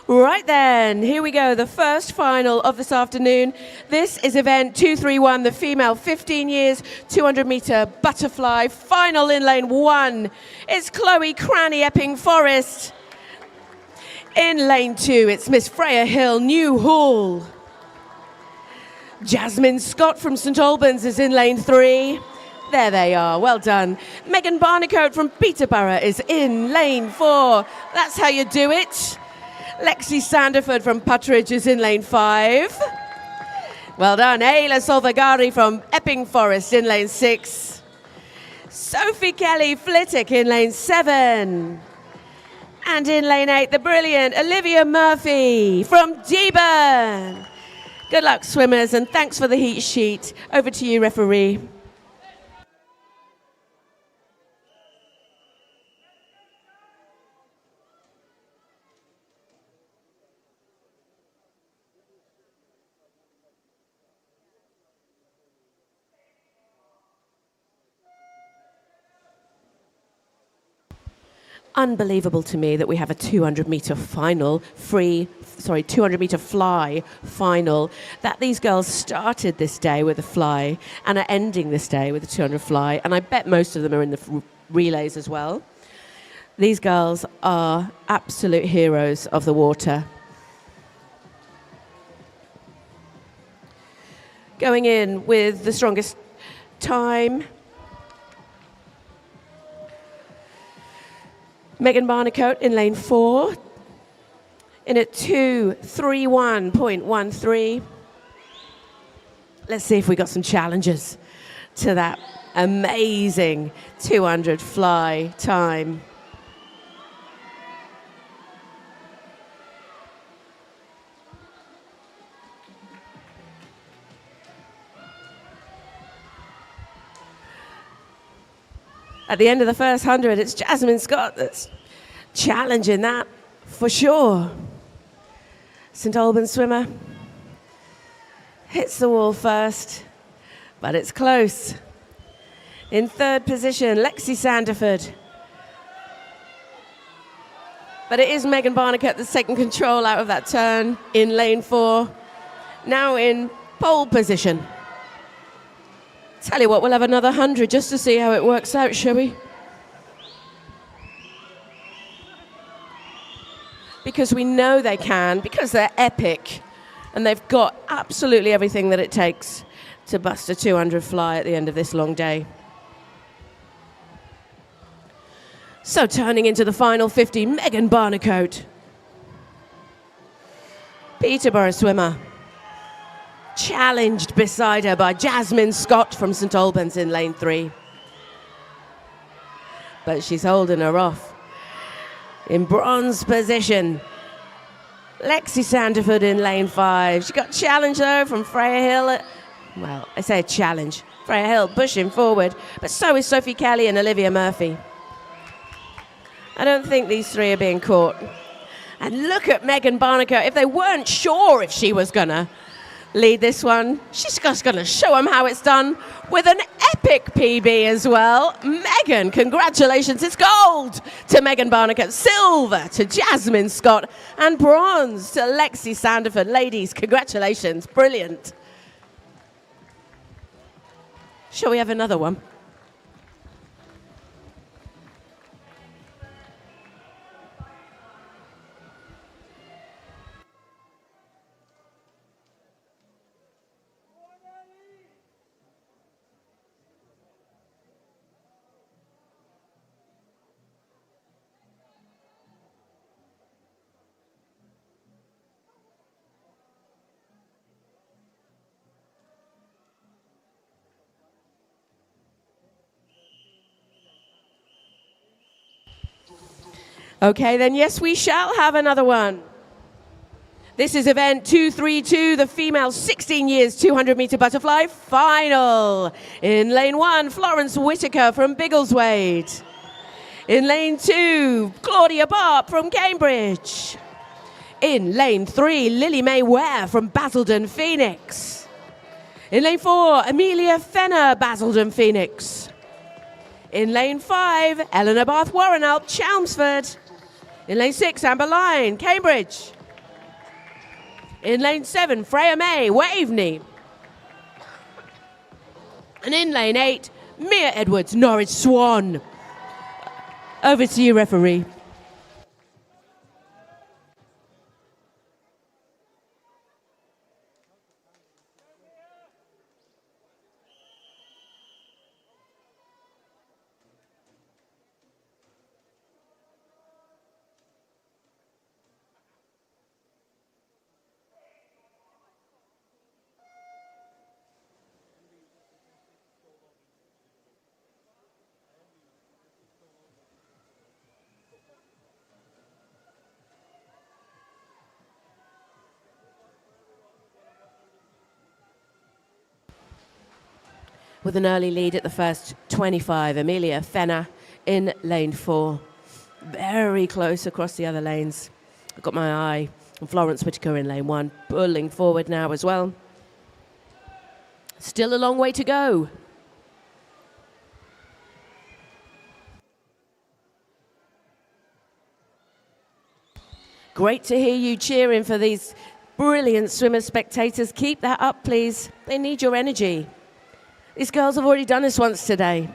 Right then, here we go, the first final of this afternoon. This is event 231, the female 15 years, 200-meter butterfly. Final in lane 1 is Chloe Cranny, Epping Forest. In lane 2, it's Miss Freya Hill, New Hall. Jasmine Scott from St Albans is in lane 3. There they are, well done. Megan Barnicoat from Peterborough is in lane 4. That's how you do it. Lexi Sanderford from Puttridge is in lane 5. Well done. Ayla Solvagari from Epping Forest in lane 6. Sophie Kelly Flittick in lane 7. And in lane 8, the brilliant Olivia Murphy from Deeburn. Good luck, swimmers, and thanks for the heat sheet. Over to you, referee. Unbelievable to me that we have a 200-meter final, 200-meter fly final, that these girls started this day with a fly and are ending this day with a 200 fly, and I bet most of them are in the relays as well. These girls are absolute heroes of the water. Going in with the strongest time, Megan Barnicoat in lane 4, in at 2:31.13. Let's see if we got some challenges to that amazing 200 fly time. At the end of the first 100, it's Jasmine Scott that's challenging that for sure. St Albans swimmer hits the wall first, but it's close. In third position, Lexi Sanderford. But it is Megan Barnicoat that's taken control out of that turn in lane 4. Now in pole position. Tell you what, we'll have another 100 just to see how it works out, shall we? Because we know they can, because they're epic, and they've got absolutely everything that it takes to bust a 200 fly at the end of this long day. So turning into the final 50, Megan Barnicoat. Peterborough swimmer. Challenged beside her by Jasmine Scott from St Albans in lane 3. But she's holding her off. In bronze position, Lexi Sanderford in lane 5. She got challenged though from Freya Hill. Well, I say a challenge. Freya Hill pushing forward, but so is Sophie Kelly and Olivia Murphy. I don't think these three are being caught. And look at Megan Barnicoat. If they weren't sure if she was gonna lead this one, she's just going to show them how it's done with an epic PB as well. Megan, congratulations. It's gold to Megan Barnicoat, silver to Jasmine Scott, and bronze to Lexi Sanderford. Ladies, congratulations. Brilliant. Shall we have another one? Okay, then yes, we shall have another one. This is event 232, the female 16 years 200-meter butterfly final. In lane 1, Florence Whitaker from Biggleswade. In lane 2, Claudia Barp from Cambridge. In lane 3, Lily Mae Ware from Basildon Phoenix. In lane 4, Amelia Fenner, Basildon Phoenix. In lane 5, Eleanor Bath Warrenalp, Chelmsford. In lane 6, Amber Lyon, Cambridge. In lane 7, Freya May, Waveney. And in lane 8, Mia Edwards, Norwich Swan. Over to you, referee. With an early lead at the first 25, Amelia Fenner in lane 4. Very close across the other lanes. I've got my eye on Florence Whitaker in lane 1, pulling forward now as well. Still a long way to go. Great to hear you cheering for these brilliant swimmer spectators. Keep that up, please. They need your energy. These girls have already done this once today.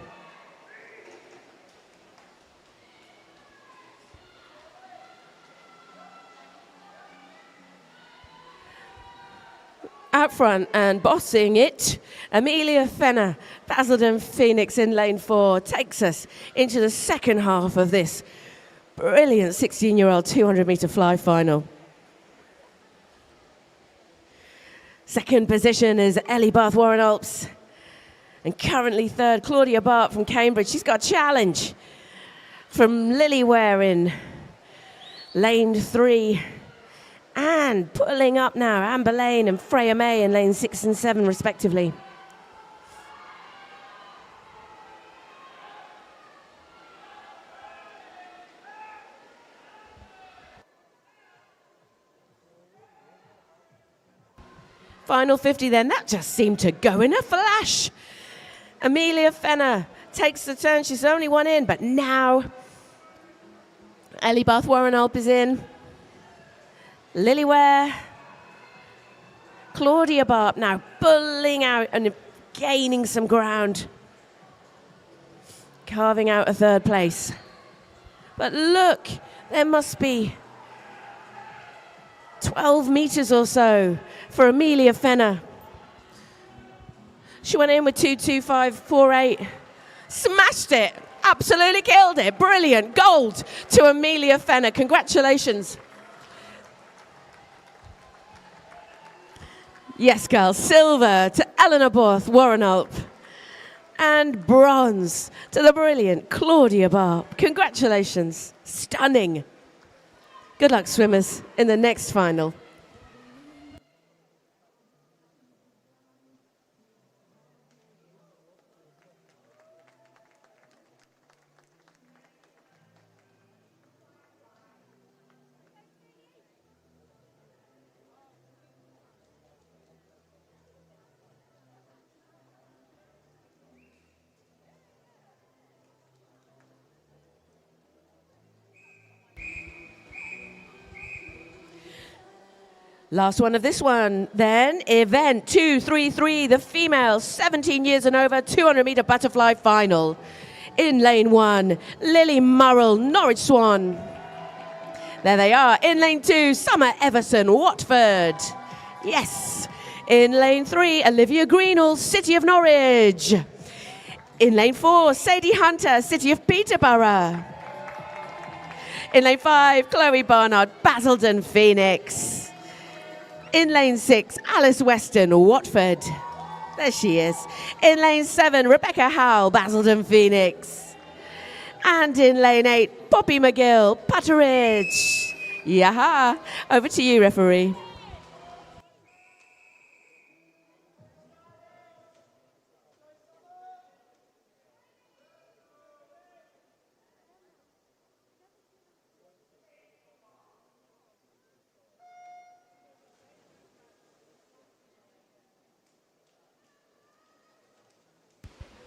Out front and bossing it, Amelia Fenner, Basildon Phoenix in lane 4, takes us into the second half of this brilliant 16-year-old 200-metre fly final. Second position is Ellie Bath Warren Alps. And currently third, Claudia Bart from Cambridge. She's got a challenge from Lily Ware in lane 3. And pulling up now, Amber Lane and Freya May in lane 6 and 7, respectively. Final 50 then, that just seemed to go in a flash. Amelia Fenner takes the turn. She's only one in, but now Ellie Bath Warren Alp is in. Lily Ware. Claudia Barb now pulling out and gaining some ground. Carving out a third place. But look, there must be 12 metres or so for Amelia Fenner. She went in with 2:25.48. Smashed it. Absolutely killed it. Brilliant. Gold to Amelia Fenner. Congratulations. Yes, girls. Silver to Eleanor Bath Warren Alp. And bronze to the brilliant Claudia Barb. Congratulations. Stunning. Good luck, swimmers, in the next final. Last one of this one, then, event 233, the female 17 years and over 200-metre butterfly final. In lane 1, Lily Murrell, Norwich Swan. There they are. In lane 2, Summer Everson, Watford. Yes. In lane 3, Olivia Greenall, City of Norwich. In lane 4, Sadie Hunter, City of Peterborough. In lane 5, Chloe Barnard, Basildon Phoenix. In lane 6, Alice Weston, Watford. There she is. In lane 7, Rebecca Howell, Basildon Phoenix. And in lane 8, Poppy McGill, Patteridge. Yaha. Over to you, referee.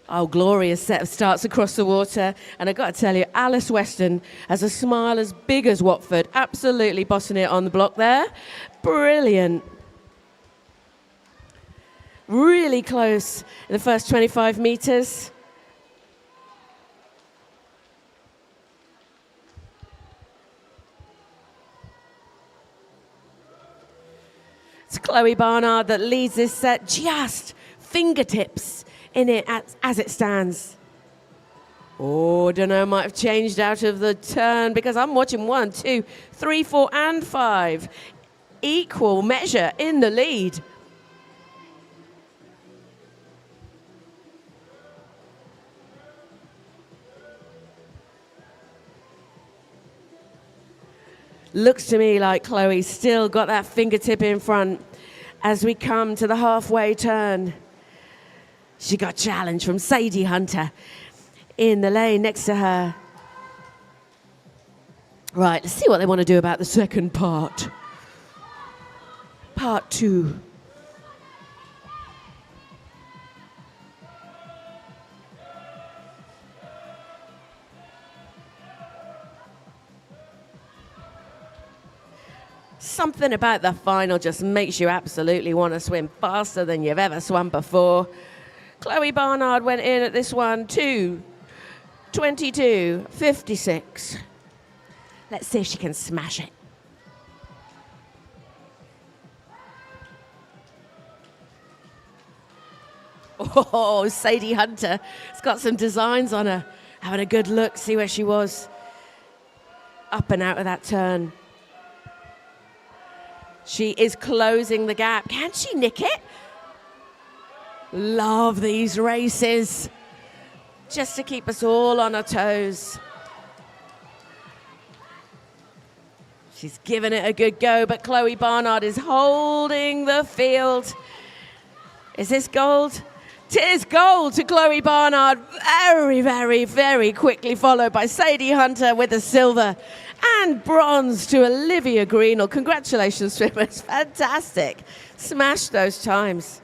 Oh, glorious set of starts across the water. And I've got to tell you, Alice Weston has a smile as big as Watford. Absolutely bossing it on the block there. Brilliant. Really close in the first 25 metres. It's Chloe Barnard that leads this set, just fingertips in it as it stands. Oh, I don't know, might have changed out of the turn because I'm watching 1, 2, 3, 4, and 5. Equal measure in the lead. Looks to me like Chloe's still got that fingertip in front as we come to the halfway turn. She got challenged from Sadie Hunter in the lane next to her. Right, let's see what they want to do about the second part. Part 2. Something about the final just makes you absolutely want to swim faster than you've ever swum before. Chloe Barnard went in at this one, 2:22.56. Let's see if she can smash it. Oh, Sadie Hunter has got some designs on her. Having a good look, see where she was. Up and out of that turn. She is closing the gap. Can she nick it? Love these races. Just to keep us all on our toes. She's given it a good go, but Chloe Barnard is holding the field. Is this gold? Tis gold to Chloe Barnard. Very, very, very quickly followed by Sadie Hunter with the silver. And bronze to Olivia Greenall. Congratulations, swimmers. Fantastic. Smashed those times.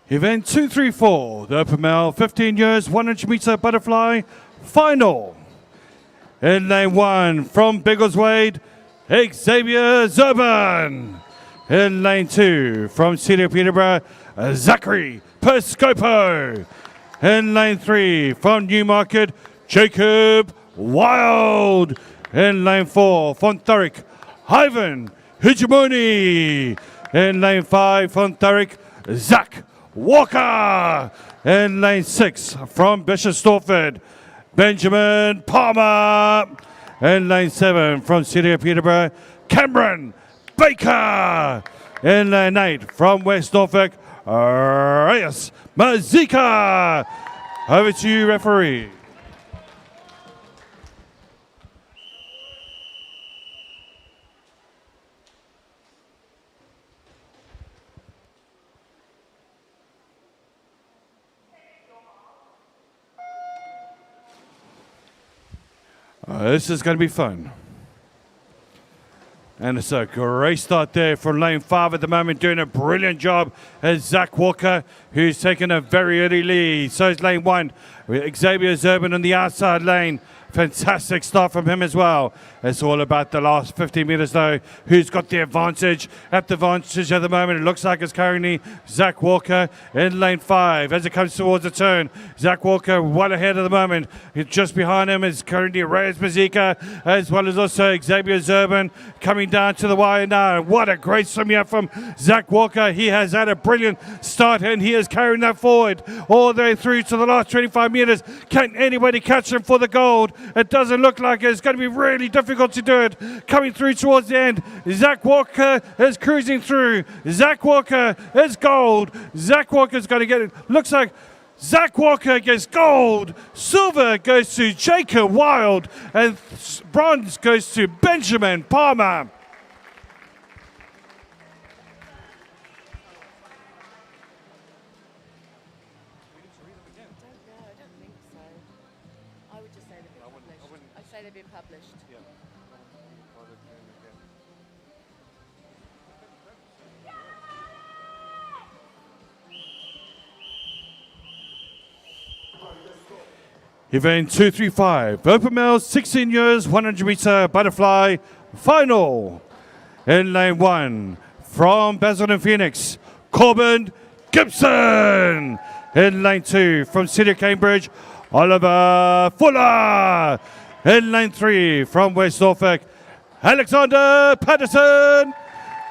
Event 234, the Open Male 15 years 100 meter butterfly final. In lane 1 from Biggleswade, Xavier Zurban. In lane 2 from Cedar Peterborough, Zachary Piscopo. In lane 3 from Newmarket, Jacob Wild. In lane 4 from Thurrock, Ivan Hegemony. In lane 5 from Thurrock, Zach Walker. In lane 6 from Bishop Stortford, Benjamin Palmer. In lane 7 from City of Peterborough, Cameron Baker. In lane 8 from West Norfolk, Reyes Mazika. Over to you, referee. This is going to be fun. And it's a great start there from lane 5 at the moment, doing a brilliant job as Zach Walker, who's taken a very early lead. So is lane 1 with Xavier Zurban on the outside lane. Fantastic start from him as well. It's all about the last 50 meters though. Who's got the advantage? At the advantage at the moment, it looks like it's currently Zach Walker in lane 5 as it comes towards the turn. Zach Walker well ahead at the moment. Just behind him is currently Reyes Mazika, as well as also Xavier Zurban coming down to the wire now. What a great swim here from Zach Walker. He has had a brilliant start and he is carrying that forward all the way through to the last 25 meters. Can anybody catch him for the gold? It doesn't look like it's going to be really difficult to do it. Coming through towards the end, Zach Walker is cruising through. Zach Walker is gold. Zach Walker's going to get it. Looks like Zach Walker gets gold. Silver goes to Jacob Wild. And bronze goes to Benjamin Palmer. been published. Event 235, Open Male 16 years, 100 meter butterfly final. In lane 1, from Basildon Phoenix, Corbin Gibson. In lane 2, from City of Cambridge, Oliver Fuller. In lane 3, from West Norfolk, Alexander Patterson.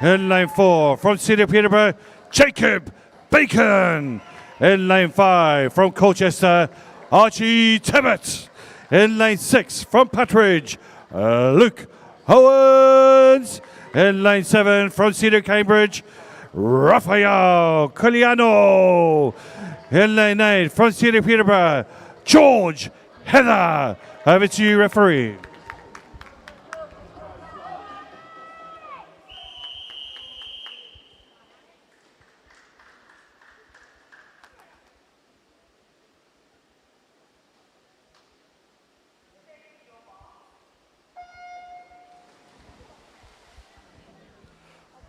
In lane 4, from City of Peterborough, Jacob Bacon. In lane 5, from Colchester, Archie Tibbett. In lane 6, from Patridge, Luke Owens. In lane 7, from Cedar Cambridge, Rafael Coliano. In lane 8, from Cedar Peterborough, George Heather. Over to you, referee.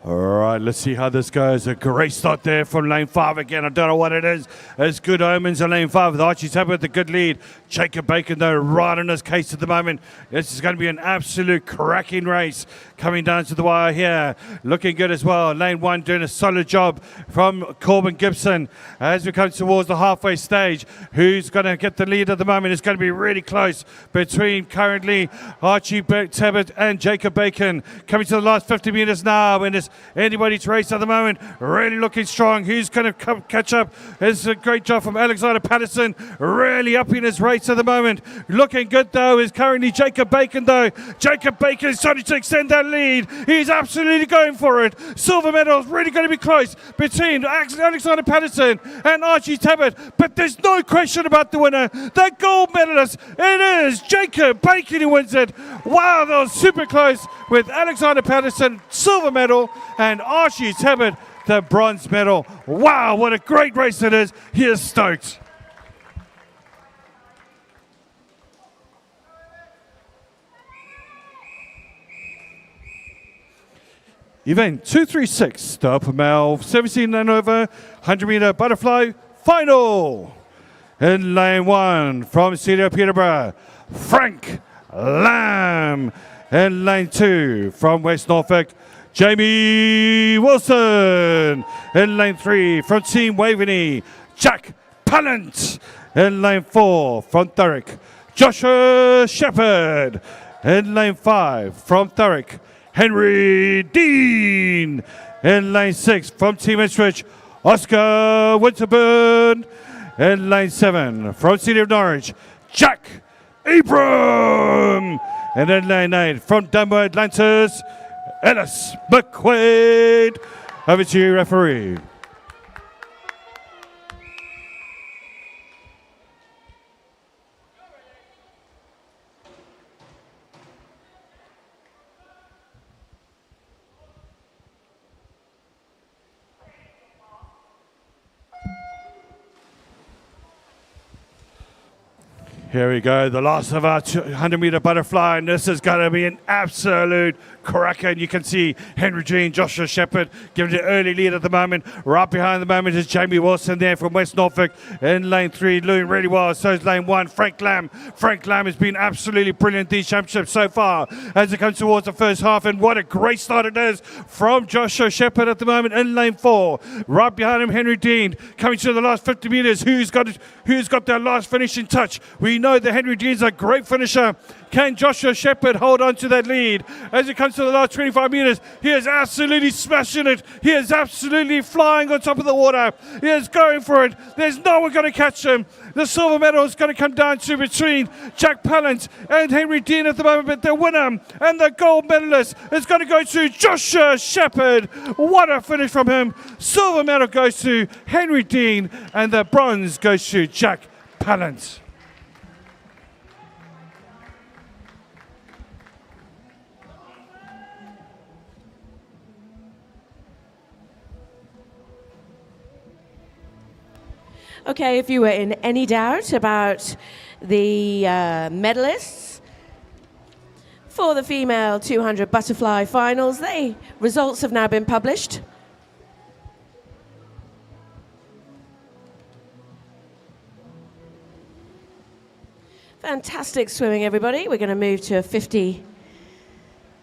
All right, let's see how this goes. A great start there from lane 5 again. I don't know what it is. It's good omens in lane 5 with Archie Tibbett with a good lead. Jacob Bacon, though, right on his case at the moment. This is going to be an absolute cracking race coming down to the wire here. Looking good as well. Lane 1 doing a solid job from Corbin Gibson. As we come towards the halfway stage, who's going to get the lead at the moment? It's going to be really close between currently Archie Tibbett and Jacob Bacon. Coming to the last 50 meters now, and it's anybody's race at the moment. Really looking strong. Who's going to catch up? It's a great job from Alexander Patterson. Really up in his race at the moment. Looking good, though, is currently Jacob Bacon, though. Jacob Bacon is starting to extend that lead. He's absolutely going for it. Silver medal is really going to be close between Alexander Patterson and Archie Tibbett. But there's no question about the winner. The gold medalist, it is Jacob Bacon who wins it. Wow, that was super close with Alexander Patterson, silver medal, and Archie Tibbett, the bronze medal. Wow, what a great race it is. He is stoked. Event 236, the Upper Male 17 and over 100 meter butterfly final. In lane 1 from Cedar Peterborough, Frank Lamb. In lane 2 from West Norfolk, Jamie Wilson. In lane 3 from Team Waveney, Jack Pallant. In lane 4 from Thurrock, Joshua Shepherd. In lane 5 from Thurrock, Henry Dean. In lane 6 from Team Ipswich, Oscar Winterburn. In lane 7 from City of Norwich, Jack Abram. And in lane 8 from Dunbar Atlantis, Ellis McQuaid. Over to you, referee. Here we go, the last of our 100-meter butterfly, and this is going to be an absolute cracker. And you can see Henry Jean, Joshua Shepherd giving the early lead at the moment. Right behind the moment is Jamie Wilson there from West Norfolk in lane 3, doing really well. So is lane 1, Frank Lamb. Frank Lamb has been absolutely brilliant these championships so far as it comes towards the first half. And what a great start it is from Joshua Shepherd at the moment in lane 4. Right behind him, Henry Dean coming to the last 50 meters. Who's got their last finishing touch? We know that Henry Dean's a great finisher. Can Joshua Shepherd hold on to that lead? As it comes to the last 25 meters, he is absolutely smashing it. He is absolutely flying on top of the water. He is going for it. There's no one going to catch him. The silver medal is going to come down to between Jack Pallant and Henry Dean at the moment, but the winner and the gold medalist is going to go to Joshua Shepherd. What a finish from him. Silver medal goes to Henry Dean, and the bronze goes to Jack Pallant. Okay, if you were in any doubt about the medalists, For the female 200 butterfly finals, the results have now been published. Fantastic swimming, everybody. We're going to move to a 50,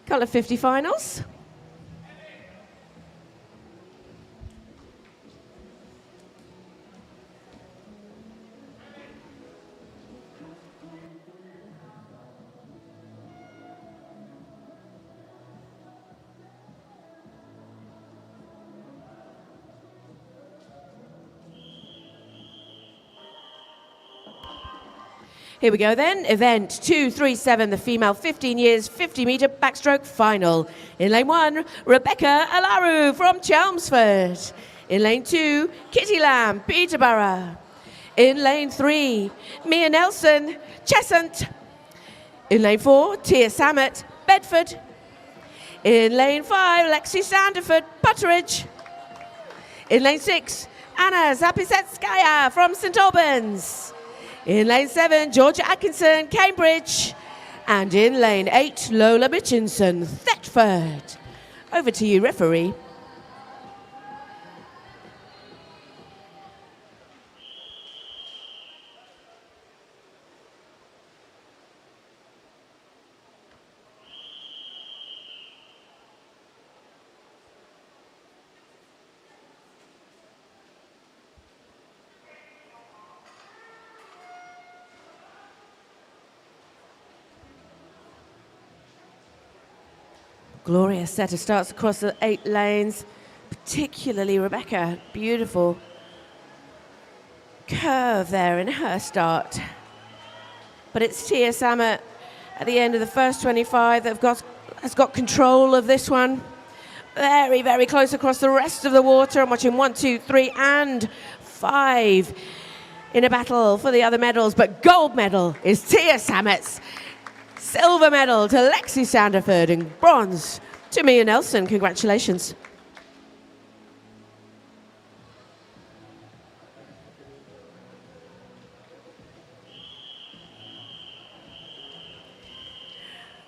couple of 50 finals. Here we go then, event 237, the female 15 years, 50 metre backstroke final. In lane 1, Rebecca Alaru from Chelmsford. In lane 2, Kitty Lamb, Peterborough. In lane 3, Mia Nelson, Cheshunt. In lane 4, Tia Samet, Bedford. In lane 5, Lexi Sanderford, Butteridge. In lane 6, Anna Zapisetskaya from St Albans. In lane 7, Georgia Atkinson, Cambridge. And in lane 8, Lola Mitchinson, Thetford. Over to you, referee. Glorious set of starts across the 8 lanes, particularly Rebecca. Beautiful curve there in her start. But it's Tia Samet at the end of the first 25 that has got control of this one. Very, very close across the rest of the water. I'm watching 1, 2, 3, and 5 in a battle for the other medals. But gold medal is Tia Samet's. Silver medal to Lexi Sanderford and bronze to Mia Nelson. Congratulations.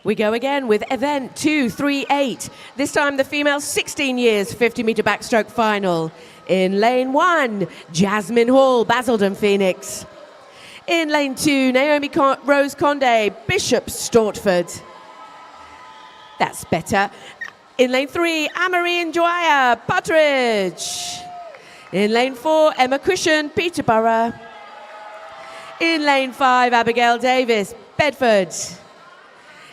We go again with event 238. This time the female 16 years 50 metre backstroke final. In lane 1, Jasmine Hall, Basildon Phoenix. In lane 2, Naomi Rose Conde, Bishop Stortford. That's better. In lane 3, Amarie Njoya, Butteridge. In lane 4, Emma Cushion, Peterborough. In lane 5, Abigail Davis, Bedford.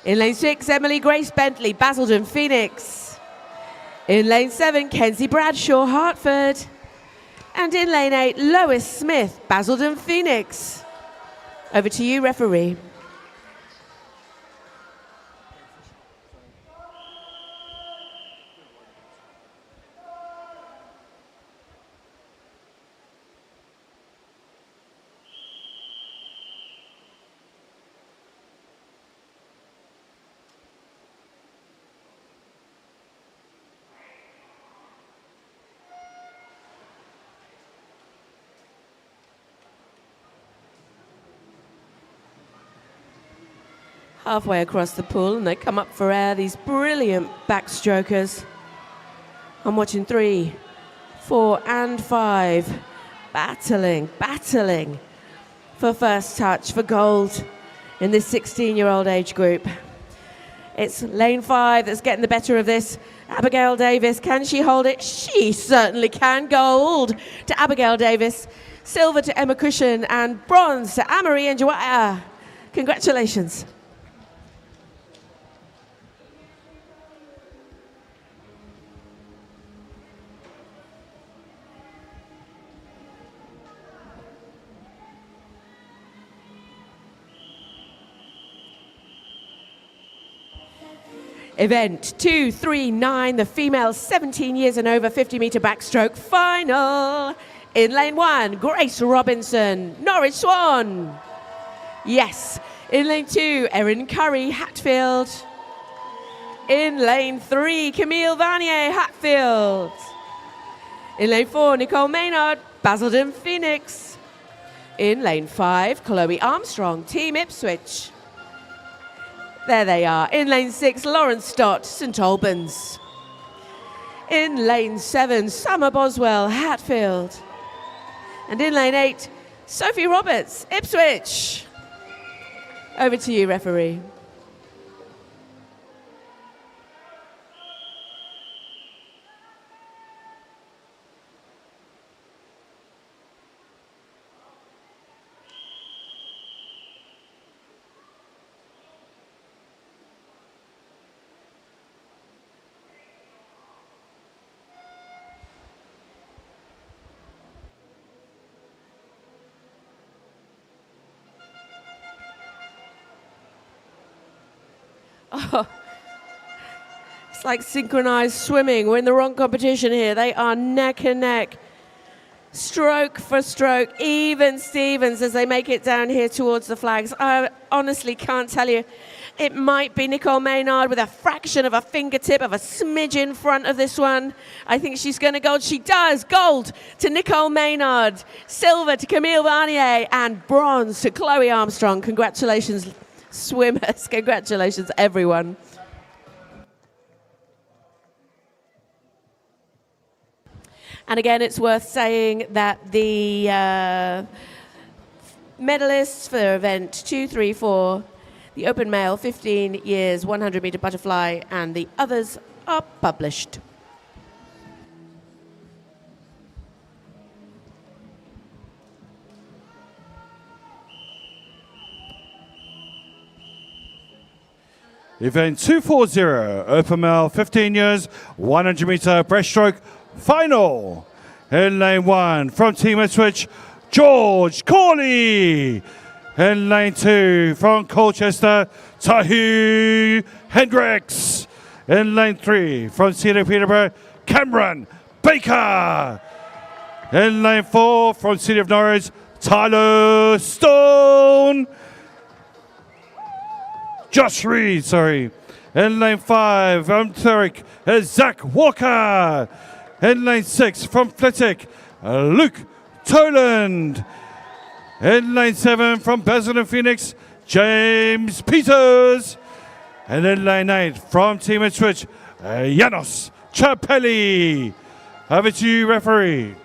In lane 6, Emily Grace Bentley, Basildon Phoenix. In lane 7, Kenzie Bradshaw, Hertford. And in lane 8, Lois Smith, Basildon Phoenix. Over to you, referee. Halfway across the pool, and they come up for air, these brilliant backstrokers. I'm watching 3, 4, and 5. Battling for first touch, for gold in this 16-year-old age group. It's lane 5 that's getting the better of this. Abigail Davis, can she hold it? She certainly can. Gold to Abigail Davis, silver to Emma Cushion, and bronze to Amarie Njoya. Congratulations. Event 239, the female 17 years and over 50 metre backstroke final. In lane 1, Grace Robinson, Norwich Swan. Yes. In lane 2, Erin Curry, Hatfield. In lane 3, Camille Vanier, Hatfield. In lane 4, Nicole Maynard, Basildon Phoenix. In lane 5, Chloe Armstrong, Team Ipswich. There they are. In lane 6, Lawrence Stott, St Albans. In lane 7, Summer Boswell, Hatfield. And in lane 8, Sophie Roberts, Ipswich. Over to you, referee. Oh, it's like synchronized swimming. We're in the wrong competition here. They are neck and neck, stroke for stroke, even Stevens as they make it down here towards the flags. I honestly can't tell you. It might be Nicole Maynard with a fraction of a fingertip of a smidge in front of this one. I think she's going to gold. She does. Gold to Nicole Maynard, silver to Camille Barnier, and bronze to Chloe Armstrong. Congratulations, swimmers. Congratulations, everyone. And again, it's worth saying that the medalists for event 2, 3, 4, the open male, 15 years, 100-meter butterfly, and the others are published. Event 240, open male, 15 years, 100-meter breaststroke, final. In lane 1, from Team Ipswich, George Corley. In lane 2, from Colchester, Tahu Hendricks. In lane 3, from Cedar Peterborough, Cameron Baker. In lane 4, from City of Norwich, Tyler Stone. Josh Reed, sorry. In lane 5, from Thurrock, is Zach Walker. In lane 6, from Flitwick, Luke Toland. In lane 7, from Basildon Phoenix, James Peters. And in lane 8, from Team Ipswich, Janos Chapelli. Over to you, referee.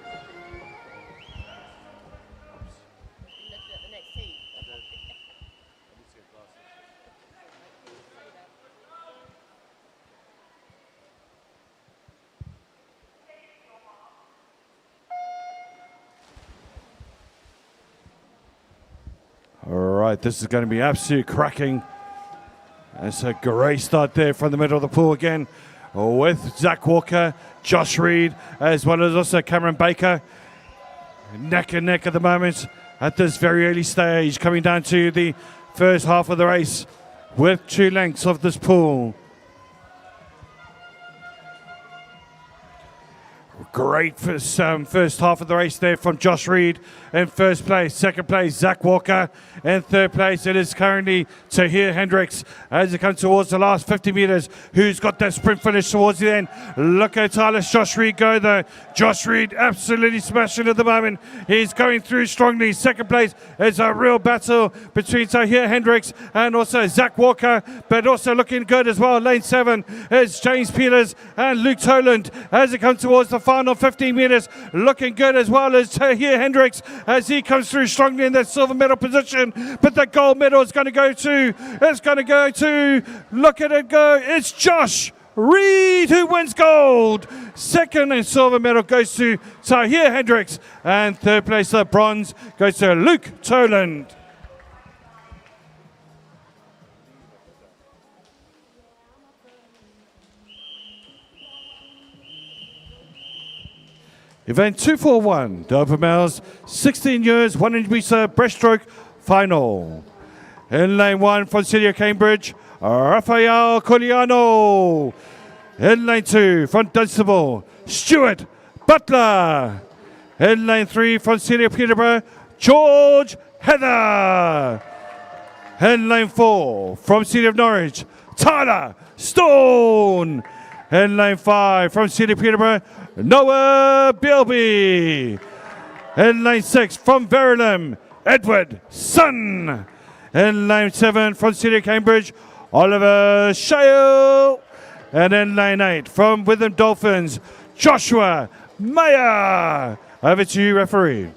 All right, this is going to be absolute cracking. It's a great start there from the middle of the pool again with Zach Walker, Josh Reed, as well as also Cameron Baker. Neck and neck at the moment at this very early stage, coming down to the first half of the race with 2 lengths of this pool. Great first half of the race there from Josh Reed in first place. Second place, Zach Walker. In third place, it is currently Tahir Hendricks as it comes towards the last 50 metres. Who's got that sprint finish towards the end? Look at Tyler Josh Reed go though. Josh Reed absolutely smashing at the moment. He's going through strongly. Second place is a real battle between Tahir Hendricks and also Zach Walker, but also looking good as well. Lane 7 is James Peters and Luke Toland as it comes towards the final 15 metres, looking good as well as Tahir Hendricks as he comes through strongly in that silver medal position. But the gold medal is going to go to, look at it go, it's Josh Reed who wins gold. Second and silver medal goes to Tahir Hendricks, and third place, the bronze, goes to Luke Toland. Event 241, the open males, 16 years, 100-meter breaststroke final. In lane 1 from City of Cambridge, Rafael Coliano. In lane 2 from Dunstable, Stuart Butler. In lane 3 from City of Peterborough, George Heather. In lane 4 from City of Norwich, Tyler Stone. In lane 5 from City of Peterborough, Noah Bilby. In lane 6 from Verulam, Edward Sun. In lane 7 from City of Cambridge, Oliver Shale. And in lane 8 from Witham Dolphins, Joshua Mayer. Over to you, referee.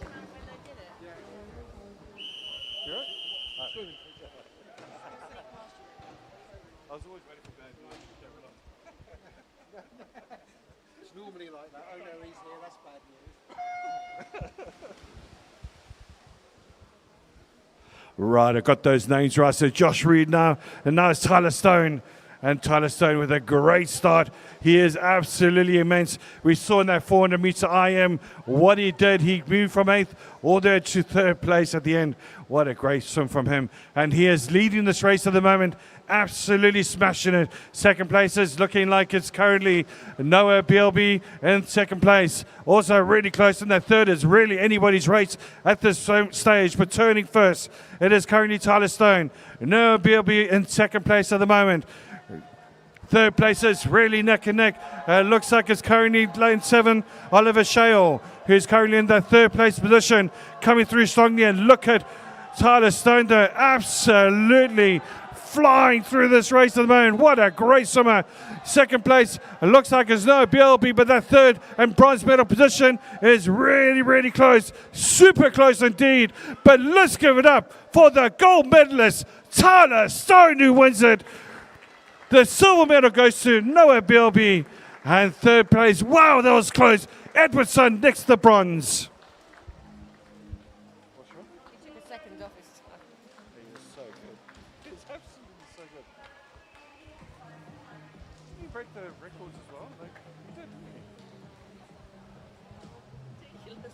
It's normally like that. Oh no, he's here. That's bad news. Right, I've got those names right. So Josh Reed now, and now it's Tyler Stone. And Tyler Stone with a great start. He is absolutely immense. We saw in that 400 meter IM what he did. He moved from 8th all the way to 3rd place at the end. What a great swim from him. And he is leading this race at the moment. Absolutely smashing it. 2nd place is looking like it's currently Noah BLB in 2nd place. Also really close in that 3rd is really anybody's race at this stage. But turning first, it is currently Tyler Stone. Noah BLB in 2nd place at the moment. 3rd place is really neck and neck. Looks like it's currently lane 7, Oliver Shale, who's currently in that 3rd place position, coming through strongly. And look at Tyler Stone there, absolutely flying through this race at the moment. What a great swimmer. 2nd place, it looks like it's no BLB, but that 3rd and bronze medal position is really, really close. Super close indeed. But let's give it up for the gold medalist, Tyler Stone, who wins it. The silver medal goes to Noah BLB. And 3rd place, wow, that was close. Edwardson next to the bronze. He took a second off his time. He was so good. It's absolutely so good. Did he break the records as well? Like, he did, didn't he? Ridiculous.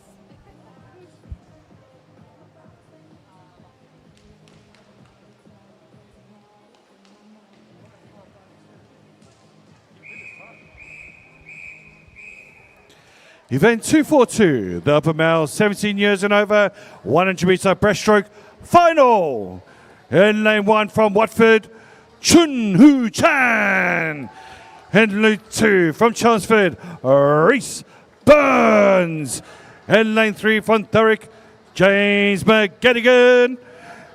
Event 242, the upper male, 17 years and over, 100 meter breaststroke final. In lane 1 from Watford, Chun Hu Chan. In lane 2 from Chelmsford, Reese Burns. In lane 3 from Thurrock, James McGettigan.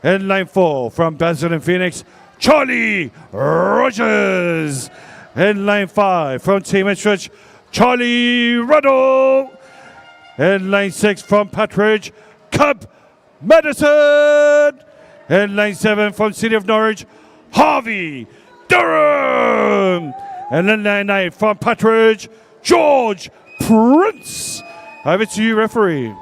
In lane 4 from Basel and Phoenix, Charlie Rogers. In lane 5 from Team Ipswich, Charlie Ruddle. In lane 6 from Patridge, Cub Madison. In lane 7 from City of Norwich, Harvey Durham. And in lane 8 from Patridge, George Prince. Over to you, referee.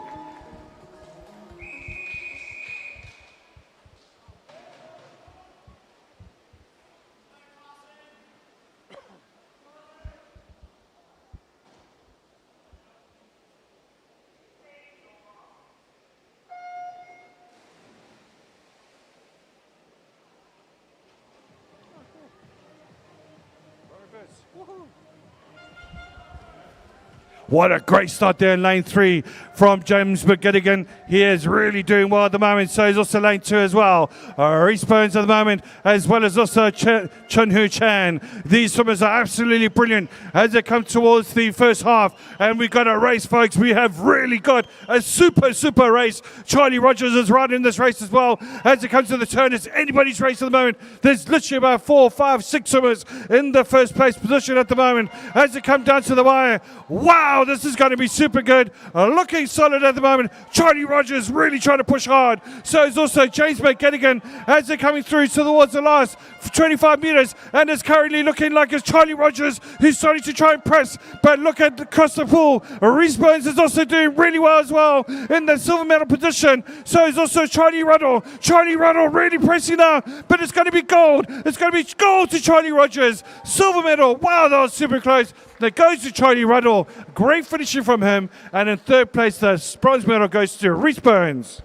What a great start there in lane 3 from James McGettigan. He is really doing well at the moment. So he's also lane 2 as well. Reese Burns at the moment, as well as also Chun Hu Chan. These swimmers are absolutely brilliant as they come towards the first half. And we've got a race, folks. We have really got a super race. Charlie Rogers is riding this race as well. As it comes to the turn, it's anybody's race at the moment. There's literally about 4, 5, 6 swimmers in the first place position at the moment. As they come down to the wire, wow, this is going to be super good. Looking solid at the moment. Charlie Rogers really trying to push hard. So is also James McGettigan as they're coming through towards the last 25 meters. And it's currently looking like it's Charlie Rogers who's starting to try and press. But look at across the pool. Reese Burns is also doing really well as well in the silver medal position. So is also Charlie Ruddle. Charlie Ruddle really pressing now. But it's going to be gold. It's going to be gold to Charlie Rogers. Silver medal. Wow, that was super close. That goes to Charlie Ruddle. Great finishing from him. And in third place, the bronze medal goes to Reese Burns.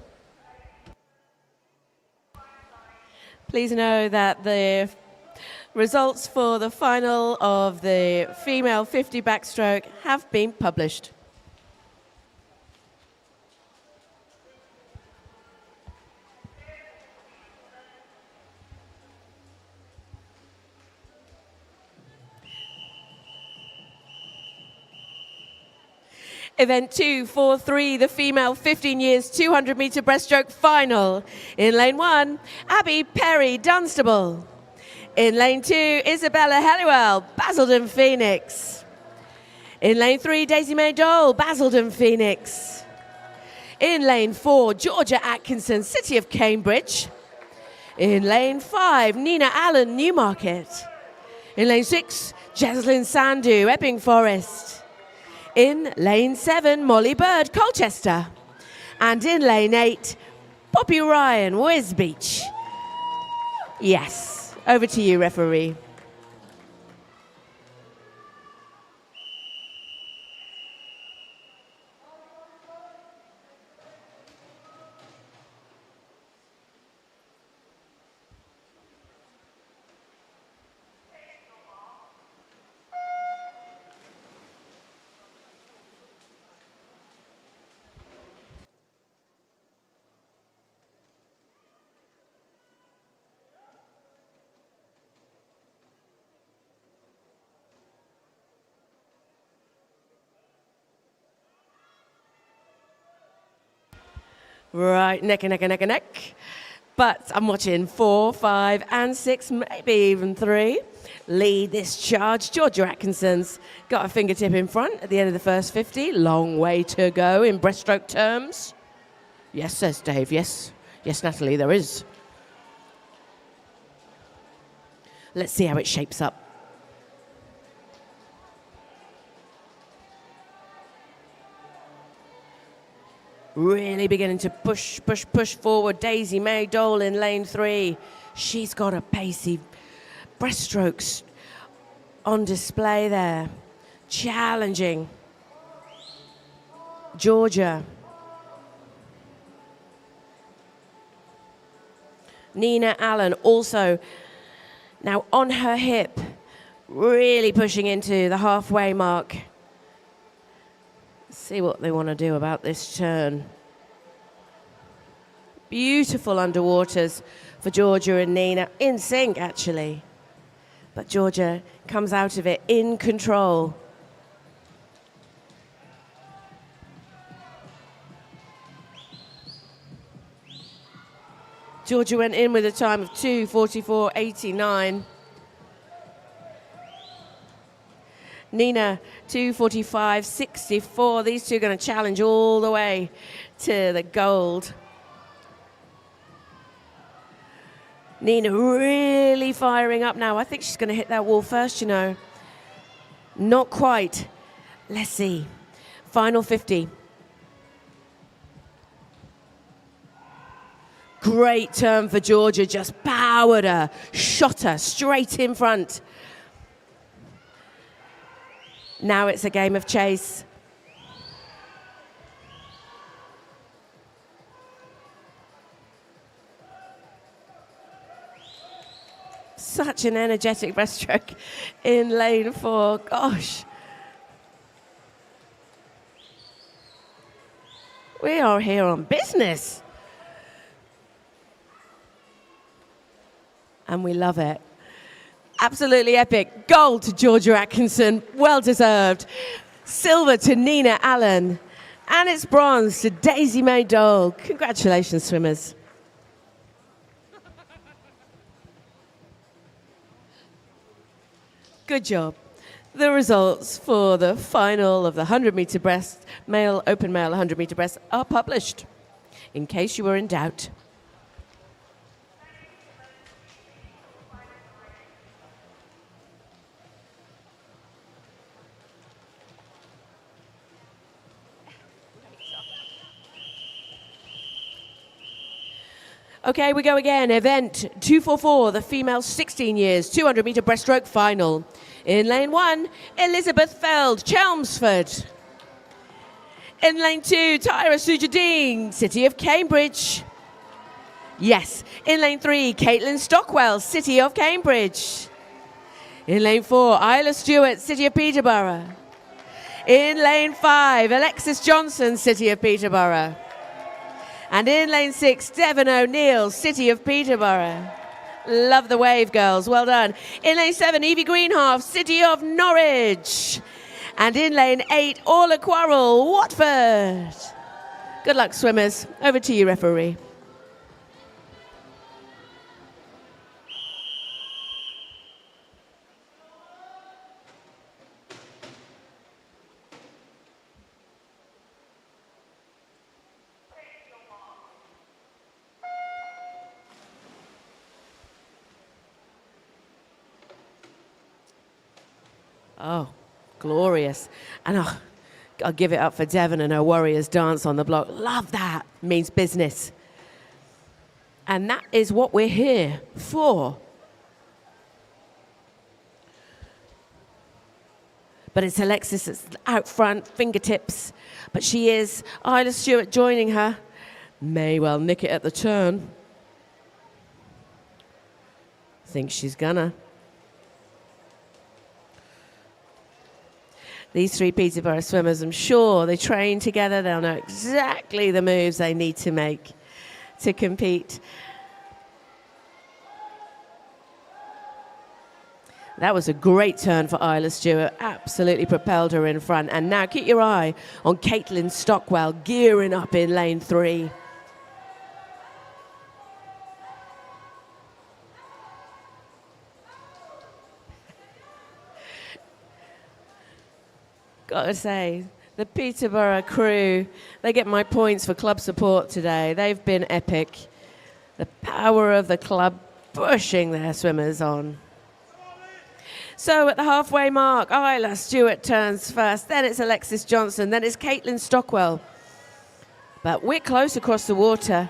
Please know that the results for the final of the female 50 backstroke have been published. Event 243, the female 15 years 200 meter breaststroke final. In lane 1, Abby Perry Dunstable. In lane 2, Isabella Halliwell, Basildon Phoenix. In lane 3, Daisy May Dole, Basildon Phoenix. In lane 4, Georgia Atkinson, City of Cambridge. In lane 5, Nina Allen, Newmarket. In lane 6, Jaslyn Sandu, Epping Forest. In lane 7, Molly Bird, Colchester. And in lane 8, Poppy Ryan, Wisbech. Yes, over to you, referee. Right, neck and neck and neck and neck. But I'm watching 4, 5, and 6, maybe even 3. Lead this charge. Georgia Atkinson's got a fingertip in front at the end of the first 50. Long way to go in breaststroke terms. Yes, says Dave. Yes. Yes, Natalie, there is. Let's see how it shapes up. Really beginning to push forward. Daisy May Dole in lane 3. She's got a pacey breaststrokes on display there. Challenging Georgia. Nina Allen also now on her hip, really pushing into the halfway mark. See what they want to do about this turn. Beautiful underwaters for Georgia and Nina. In sync, actually. But Georgia comes out of it in control. Georgia went in with a time of 2:44.89. Nina, 2:45.64. These two are going to challenge all the way to the gold. Nina really firing up now. I think she's going to hit that wall first, you know. Not quite. Let's see. Final 50. Great turn for Georgia. Just powered her, shot her straight in front. Now it's a game of chase. Such an energetic breaststroke in lane 4. Gosh. We are here on business. And we love it. Absolutely epic. Gold to Georgia Atkinson. Well deserved. Silver to Nina Allen. And it's bronze to Daisy May Dole. Congratulations, swimmers. Good job. The results for the final of the 100-meter breast, open male 100-meter breast are published, in case you were in doubt. Okay, we go again. Event 244, the female 16 years, 200-meter breaststroke final. In lane 1, Elizabeth Feld, Chelmsford. In lane 2, Tyra Sujadine, City of Cambridge. Yes. In lane 3, Caitlin Stockwell, City of Cambridge. In lane 4, Isla Stewart, City of Peterborough. In lane 5, Alexis Johnson, City of Peterborough. And in lane 6, Devon O'Neill, City of Peterborough. Love the wave, girls. Well done. In lane 7, Evie Greenhalgh, City of Norwich. And in lane 8, Orla Quarrell, Watford. Good luck, swimmers. Over to you, referee. Oh, glorious. And I'll give it up for Devon and her Warriors dance on the block. Love that. Means business. And that is what we're here for. But it's Alexis that's out front, fingertips. But she is. Isla Stewart joining her. May well nick it at the turn. Think she's gonna. These three Peterborough swimmers, I'm sure they train together. They'll know exactly the moves they need to make to compete. That was a great turn for Isla Stewart. Absolutely propelled her in front. And now keep your eye on Caitlin Stockwell gearing up in lane 3. Gotta say, the Peterborough crew, they get my points for club support today. They've been epic. The power of the club pushing their swimmers on. So at the halfway mark, Isla Stewart turns first, then it's Alexis Johnson, then it's Caitlin Stockwell. But we're close across the water.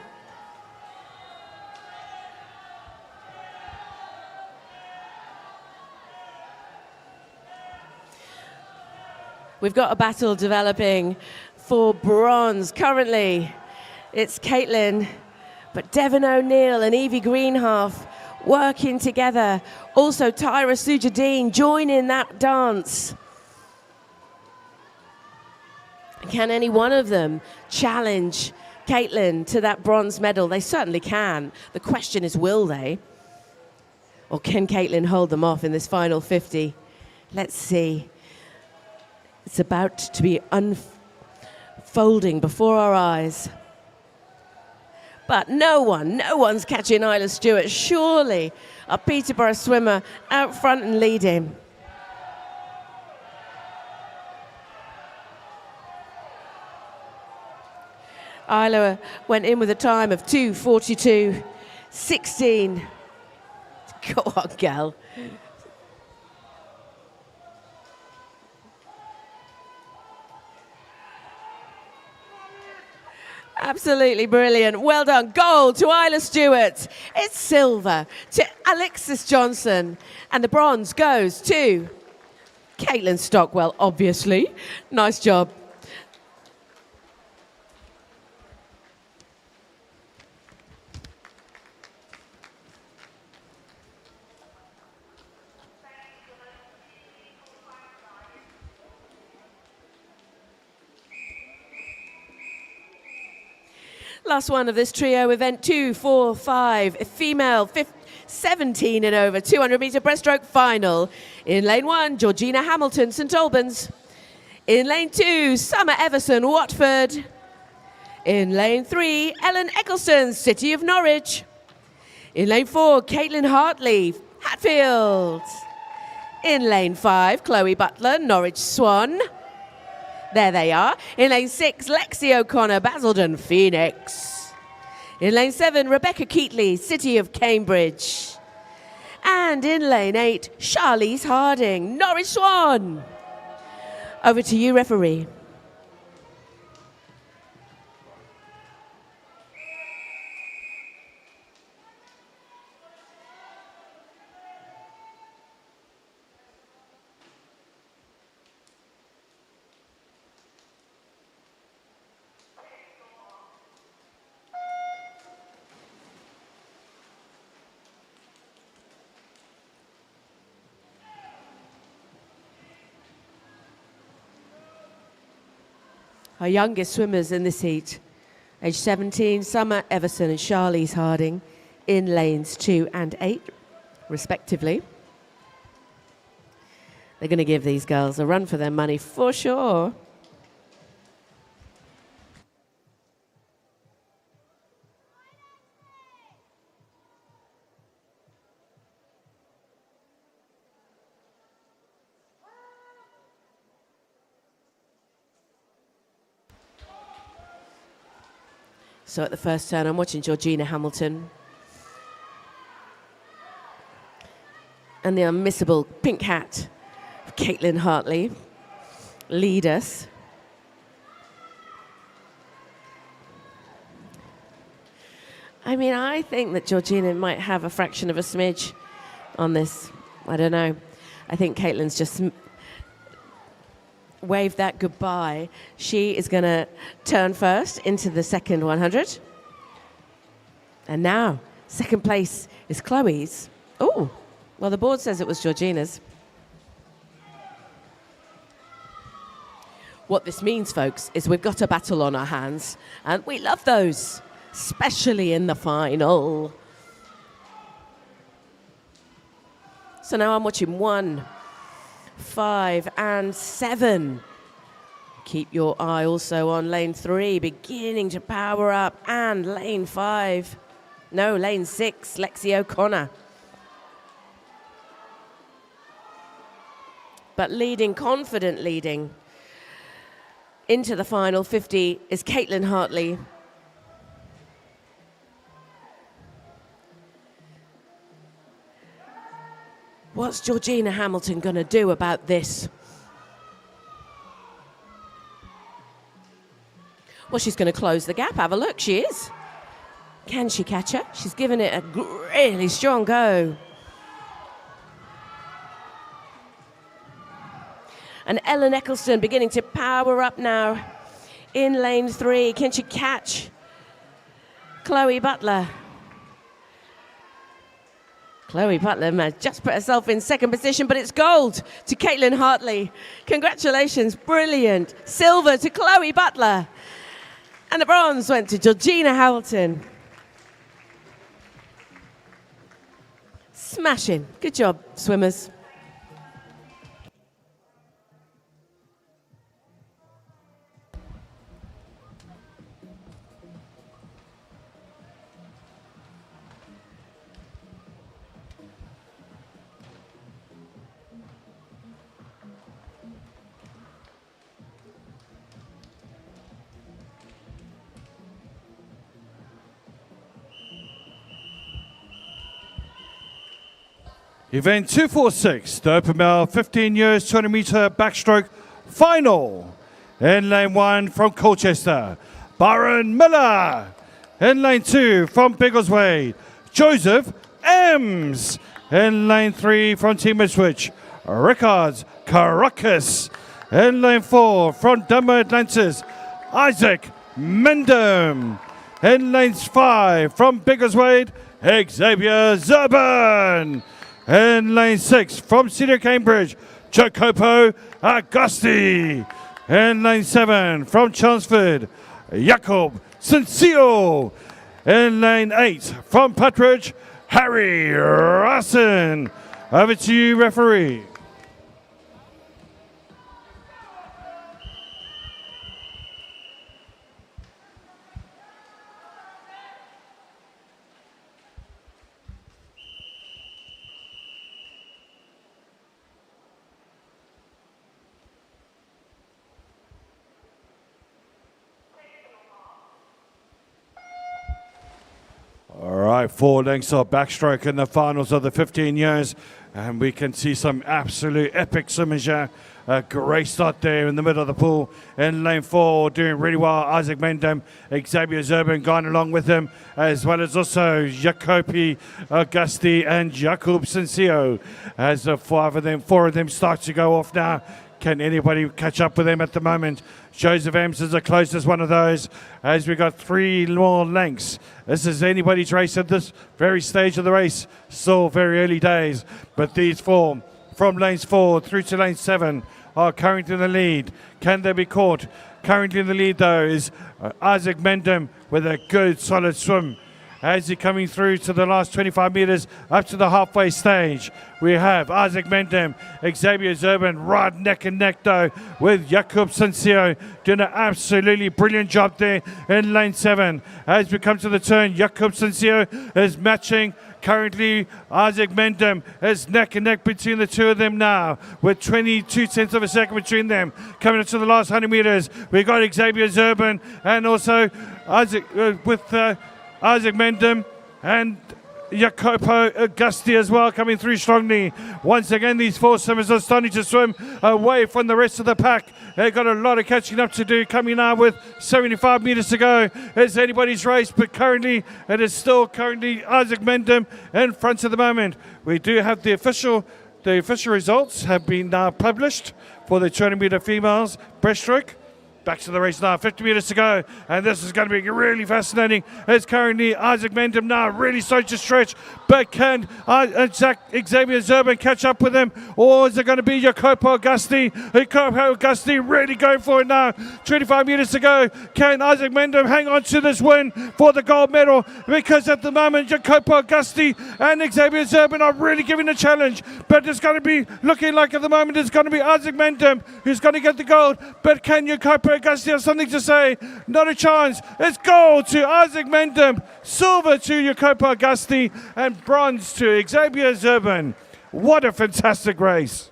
We've got a battle developing for bronze. Currently, it's Caitlin, but Devon O'Neill and Evie Greenhalgh working together. Also, Tyra Sujadeen joining that dance. Can any one of them challenge Caitlin to that bronze medal? They certainly can. The question is, will they? Or can Caitlin hold them off in this final 50? Let's see. It's about to be unfolding before our eyes. But no one's catching Isla Stewart. Surely a Peterborough swimmer out front and leading. Isla went in with a time of 2:42.16. Go on, gal. Absolutely brilliant. Well done. Gold to Isla Stewart. It's silver to Alexis Johnson. And the bronze goes to Caitlin Stockwell, obviously. Nice job. Last one of this trio event, 2:45, a female 17 and over, 200-metre breaststroke final. In lane 1, Georgina Hamilton, St Albans. In lane 2, Summer Everson, Watford. In lane 3, Ellen Eccleston, City of Norwich. In lane 4, Caitlin Hartley, Hatfield. In lane 5, Chloe Butler, Norwich Swan. There they are. In lane 6, Lexi O'Connor, Basildon Phoenix. In lane 7, Rebecca Keatley, City of Cambridge. And in lane 8, Charlize Harding, Norwich Swan. Over to you, referee. Our youngest swimmers in this heat, age 17, Summer Everson and Charlize Harding, in lanes 2 and 8, respectively. They're going to give these girls a run for their money for sure. So at the first turn, I'm watching Georgina Hamilton. And the unmissable pink hat of Caitlin Hartley lead us. I mean, I think that Georgina might have a fraction of a smidge on this. I don't know. I think Caitlin's just waved that goodbye. She is going to turn first into the second 100. And now, second place is Chloe's. Oh, well, the board says it was Georgina's. What this means, folks, is we've got a battle on our hands, and we love those, especially in the final. So now I'm watching 1, 5, and 7. Keep your eye also on lane 3, beginning to power up, and lane 5. No, lane 6, Lexi O'Connor. But leading, confident leading into the final 50 is Caitlin Hartley. What's Georgina Hamilton going to do about this? Well, she's going to close the gap. Have a look. She is. Can she catch her? She's given it a really strong go. And Ellen Eccleston beginning to power up now in lane 3. Can she catch Chloe Butler? Chloe Butler has just put herself in second position, but it's gold to Caitlin Hartley. Congratulations, brilliant. Silver to Chloe Butler. And the bronze went to Georgina Hamilton. Smashing. Good job, swimmers. Event 246, the open male 15 years, 200 meter backstroke final. In lane 1 from Colchester, Byron Miller. In lane 2 from Biggleswade, Joseph Ems. In lane 3 from Team Ipswich, Rickards Caracas. In lane 4 from Dunbar Atlantis, Isaac Mendham. In lane 5 from Biggleswade, Xavier Zurban. In lane 6 from Cedar Cambridge, Jacopo Augusti. In lane 7 from Chelmsford, Jakob Sensio. In lane 8 from Patridge, Harry Rassen. Over to you, referee. All right, 4 lengths of backstroke in the finals of the 15 years. And we can see some absolute epic swimmers here. A great start there in the middle of the pool. In lane 4, doing really well, Isaac Mendham, Xavier Zurban going along with him, as well as also Jacopi Augusti and Jacob Sensio. As the 4 of them start to go off now. Can anybody catch up with them at the moment? Joseph Ems is the closest one of those, as we got 3 more lengths. This is anybody's race at this very stage of the race. Still very early days, but these 4 from lanes 4 through to lane 7 are currently in the lead. Can they be caught? Currently in the lead, though, is Isaac Mendham with a good, solid swim. As he's coming through to the last 25 metres up to the halfway stage, we have Isaac Mendham, Xavier Zurban right neck and neck, though, with Jakob Sensio doing an absolutely brilliant job there in lane 7. As we come to the turn, Jakob Sensio is matching. Currently, Isaac Mendham is neck and neck between the two of them now, with 22 tenths of a second between them. Coming into the last 100 metres, we've got Xavier Zurban and also Isaac with Isaac Mendham and Jacopo Augusti as well coming through strongly. Once again, these four swimmers are starting to swim away from the rest of the pack. They've got a lot of catching up to do, coming now with 75 metres to go. It's anybody's race, but currently it is still Isaac Mendham in front at the moment. We do have the official results have been now published for the 200 metre females breaststroke. Back to the race now, 50 metres to go, and this is going to be really fascinating. It's currently Isaac Mendham now really starting to stretch, but can Xavier Zerban catch up with him, or is it going to be Jacopo Augusti? Jacopo Augusti really going for it now, 25 metres to go. Can Isaac Mendham hang on to this win for the gold medal? Because at the moment, Jacopo Augusti and Xavier Zerban are really giving a challenge, but it's going to be looking like at the moment it's going to be Isaac Mendham who's going to get the gold, but can Jacopo Augusti have something to say? Not a chance. It's gold to Isaac Mendham, silver to Jacopo Augusti, and bronze to Xavier Zerban. What a fantastic race.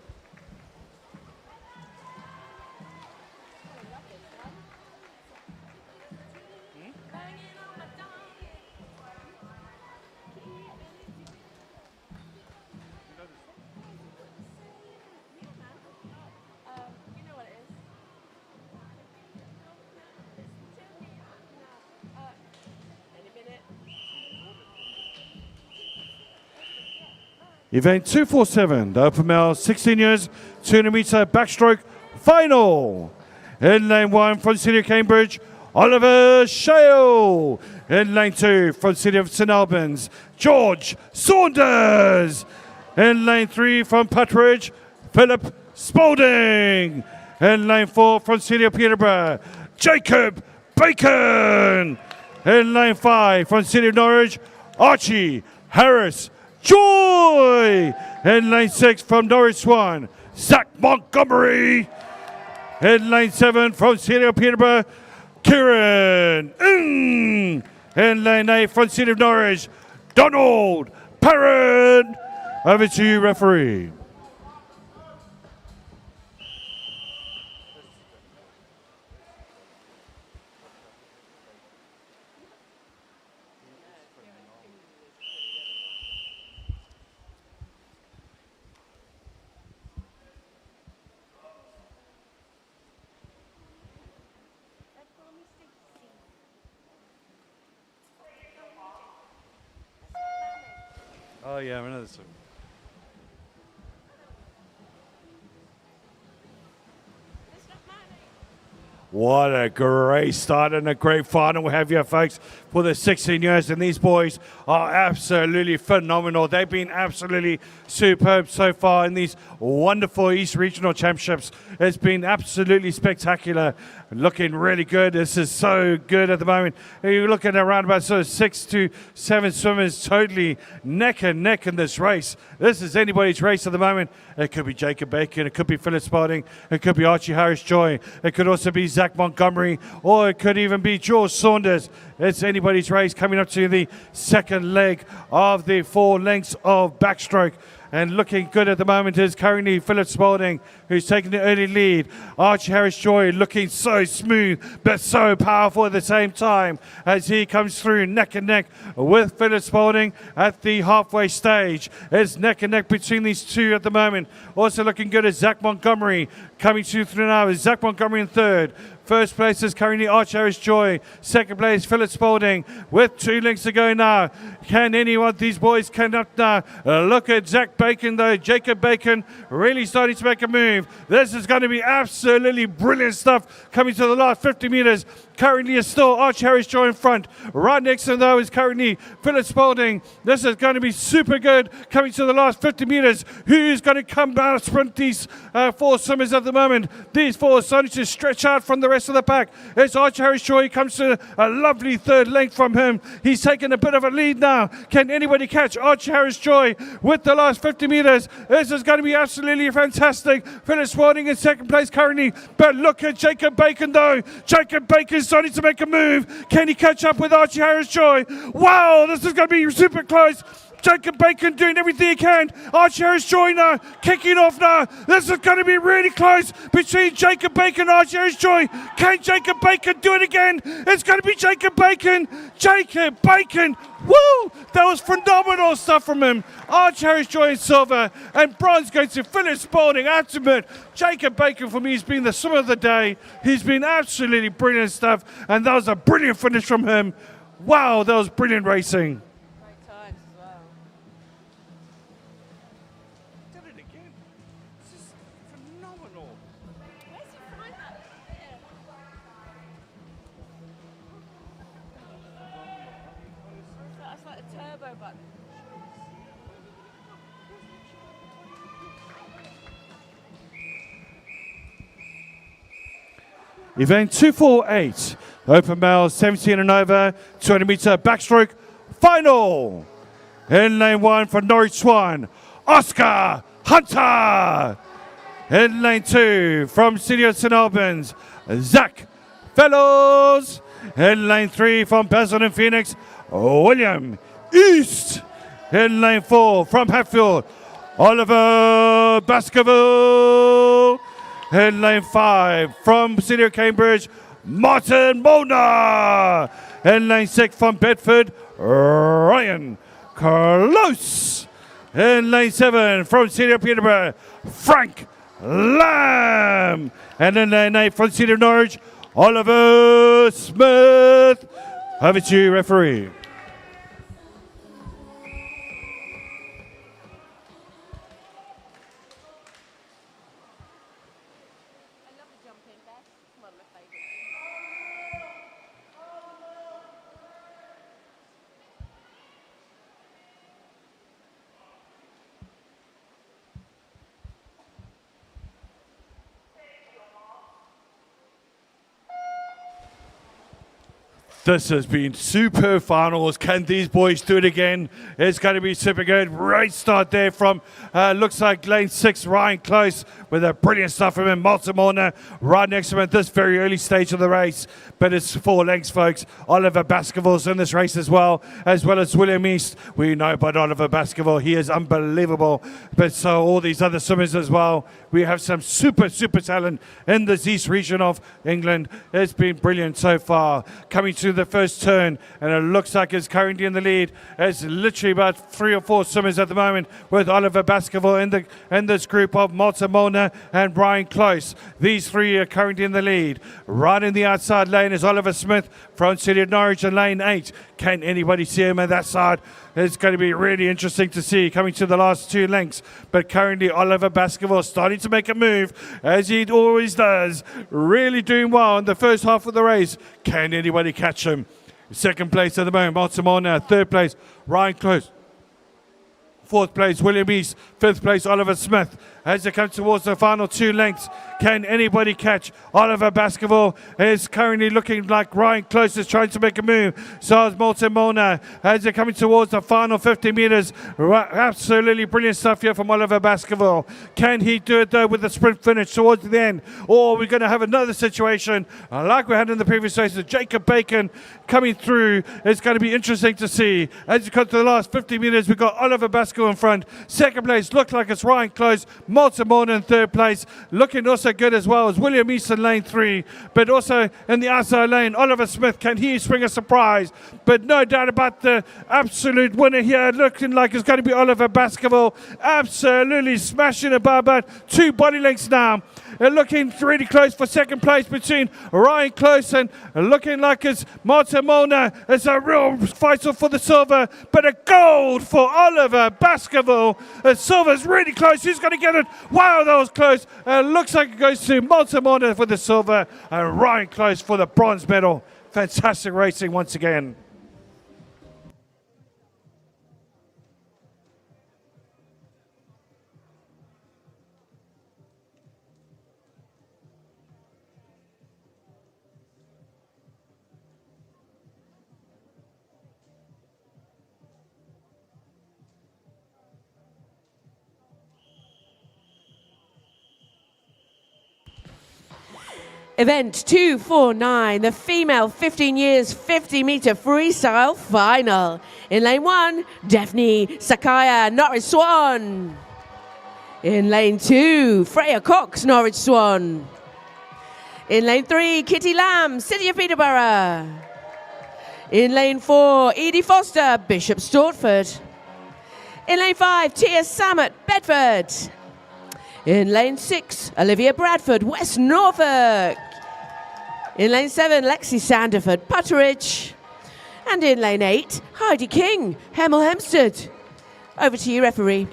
Event 247, the Open Male 16 years, 200 metre backstroke final. In lane 1 from City of Cambridge, Oliver Shale. In lane 2 from City of St Albans, George Saunders. In lane 3 from Puttridge, Philip Spalding. In lane 4 from City of Peterborough, Jacob Bacon. In lane 5 from City of Norwich, Archie Harris Joy. In lane 6 from Norwich Swan, Zach Montgomery. In lane 7 from City of Peterborough, Kieran In lane 8 from City of Norwich, Donald Parrott. Over to you, referee. Oh yeah, I know this one. What a great start and a great final we have here, folks, for the 16 years. And these boys are absolutely phenomenal. They've been absolutely superb so far in these wonderful East Regional Championships. It's been absolutely spectacular. Looking really good. This is so good at the moment. You're looking around about sort of 6 to 7 swimmers totally neck and neck in this race. This is anybody's race at the moment. It could be Jacob Bacon. It could be Philip Spalding. It could be Archie Harris-Joy. It could also be Zach Montgomery, or it could even be George Saunders. It's anybody's race coming up to the second leg of the 4 lengths of backstroke. And looking good at the moment is currently Philip Spalding, who's taking the early lead. Archie Harris-Joy looking so smooth, but so powerful at the same time as he comes through neck and neck with Philip Spalding at the halfway stage. It's neck and neck between these two at the moment. Also looking good is Zach Montgomery coming through now. Is Zach Montgomery in third. First place is currently Archie Harris-Joy. Second place, Philip Spalding with 2 lengths to go now. Can any one of these boys come up now? Look at Zach Bacon, though. Jacob Bacon really starting to make a move. This is going to be absolutely brilliant stuff coming to the last 50 metres. Currently is still Archie Harris-Joy in front. Right next to him, though, is currently Philip Spalding. This is going to be super good coming to the last 50 metres. Who's going to come out sprint these 4 swimmers at the moment? These 4 are starting to stretch out from the rest of the pack. It's Archie Harris-Joy. He comes to a lovely third length from him. He's taking a bit of a lead now. Can anybody catch Archie Harris-Joy with the last 50 metres? This is going to be absolutely fantastic. Philip Spalding in second place currently. But look at Jacob Bacon, though. Jacob Bacon starting to make a move. Can he catch up with Archie Harris-Joy? Wow, this is going to be super close. Jacob Bacon doing everything he can. Archie Harris-Joy now, kicking off now. This is going to be really close between Jacob Bacon and Archie Harris-Joy. Can Jacob Bacon do it again? It's going to be Jacob Bacon. Jacob Bacon Woo! That was phenomenal stuff from him. Our Cherish Joy in silver, and bronze goes to Philip Spalding, ultimate. Jacob Bacon for me has been the swimmer of the day. He's been absolutely brilliant stuff, and that was a brilliant finish from him. Wow, that was brilliant racing. Great times as well. Did it again. This is phenomenal. Where's he find that? That's like a turbo button. Event 248, open male 17 and over, 20 meter backstroke final. In lane 1 for Norwich Swan, Oscar Hunter. In lane 2 from City of St Albans, Zach Fellows. In lane 3 from Basildon Phoenix, William East. In lane 4 from Hatfield, Oliver Baskerville. In lane 5 from City of Cambridge, Martin Mona. In lane 6 from Bedford, Ryan Close. In lane 7 from City of Peterborough, Frank Lamb. And in lane 8 from City of Norwich, Oliver Smith. Over to you, referee. This has been super finals. Can these boys do it again? It's going to be super good. Great start there from, looks like lane 6, Ryan Close, with a brilliant stuff from him. Malta right next to him at this very early stage of the race. But it's 4 lengths, folks. Oliver Baskerville's in this race as well as William East. We know about Oliver Baskerville. He is unbelievable. But so all these other swimmers as well. We have some super talent in this East region of England. It's been brilliant so far. Coming to the first turn, and it looks like it's currently in the lead. It's literally about 3 or 4 swimmers at the moment, with Oliver Baskerville in this group of Malta Mona and Brian Close. These 3 are currently in the lead. Right in the outside lane is Oliver Smith from City of Norwich in lane 8. Can anybody see him at that side? It's going to be really interesting to see coming to the last 2 lengths. But currently Oliver Baskerville starting to make a move, as he always does. Really doing well in the first half of the race. Can anybody catch him? Second place at the moment, Malta Mona. Third place, Ryan Close. Fourth place, William East. Fifth place, Oliver Smith. As they come towards the final 2 lengths, can anybody catch Oliver Baskerville? Is currently looking like Ryan Close is trying to make a move. So is Malta Mona. As they're coming towards the final 50 meters, absolutely brilliant stuff here from Oliver Baskerville. Can he do it though with the sprint finish towards the end? Or are we going to have another situation like we had in the previous races? Jacob Bacon coming through. It's going to be interesting to see. As you come to the last 50 meters, we've got Oliver Baskerville in front. Second place looks like it's Ryan Close. Malta Mona in third place. Looking also good as well as William East in lane 3. But also in the outside lane, Oliver Smith. Can he spring a surprise? But no doubt about the absolute winner here. Looking like it's going to be Oliver Baskerville. Absolutely smashing it by about 2 body lengths now. Looking really close for second place between Ryan Close and looking like it's Malta Mona. It's a real fight for the silver, but a gold for Oliver Baskerville. The silver's really close. Who's going to get it? Wow, that was close. Looks like it goes to Malta Mona for the silver and Ryan Close for the bronze medal. Fantastic racing once again. Event 249, the female 15 years 50 meter freestyle final. In lane 1, Daphne Sakaya, Norwich Swan. In lane 2, Freya Cox, Norwich Swan. In lane 3, Kitty Lamb, City of Peterborough. In lane 4, Edie Foster, Bishop Stortford. In lane 5, Tia Samet, Bedford. In lane 6, Olivia Bradford, West Norfolk. In lane 7, Lexi Sanderford, Putteridge. And in lane 8, Heidi King, Hemel Hempstead. Over to you, referee.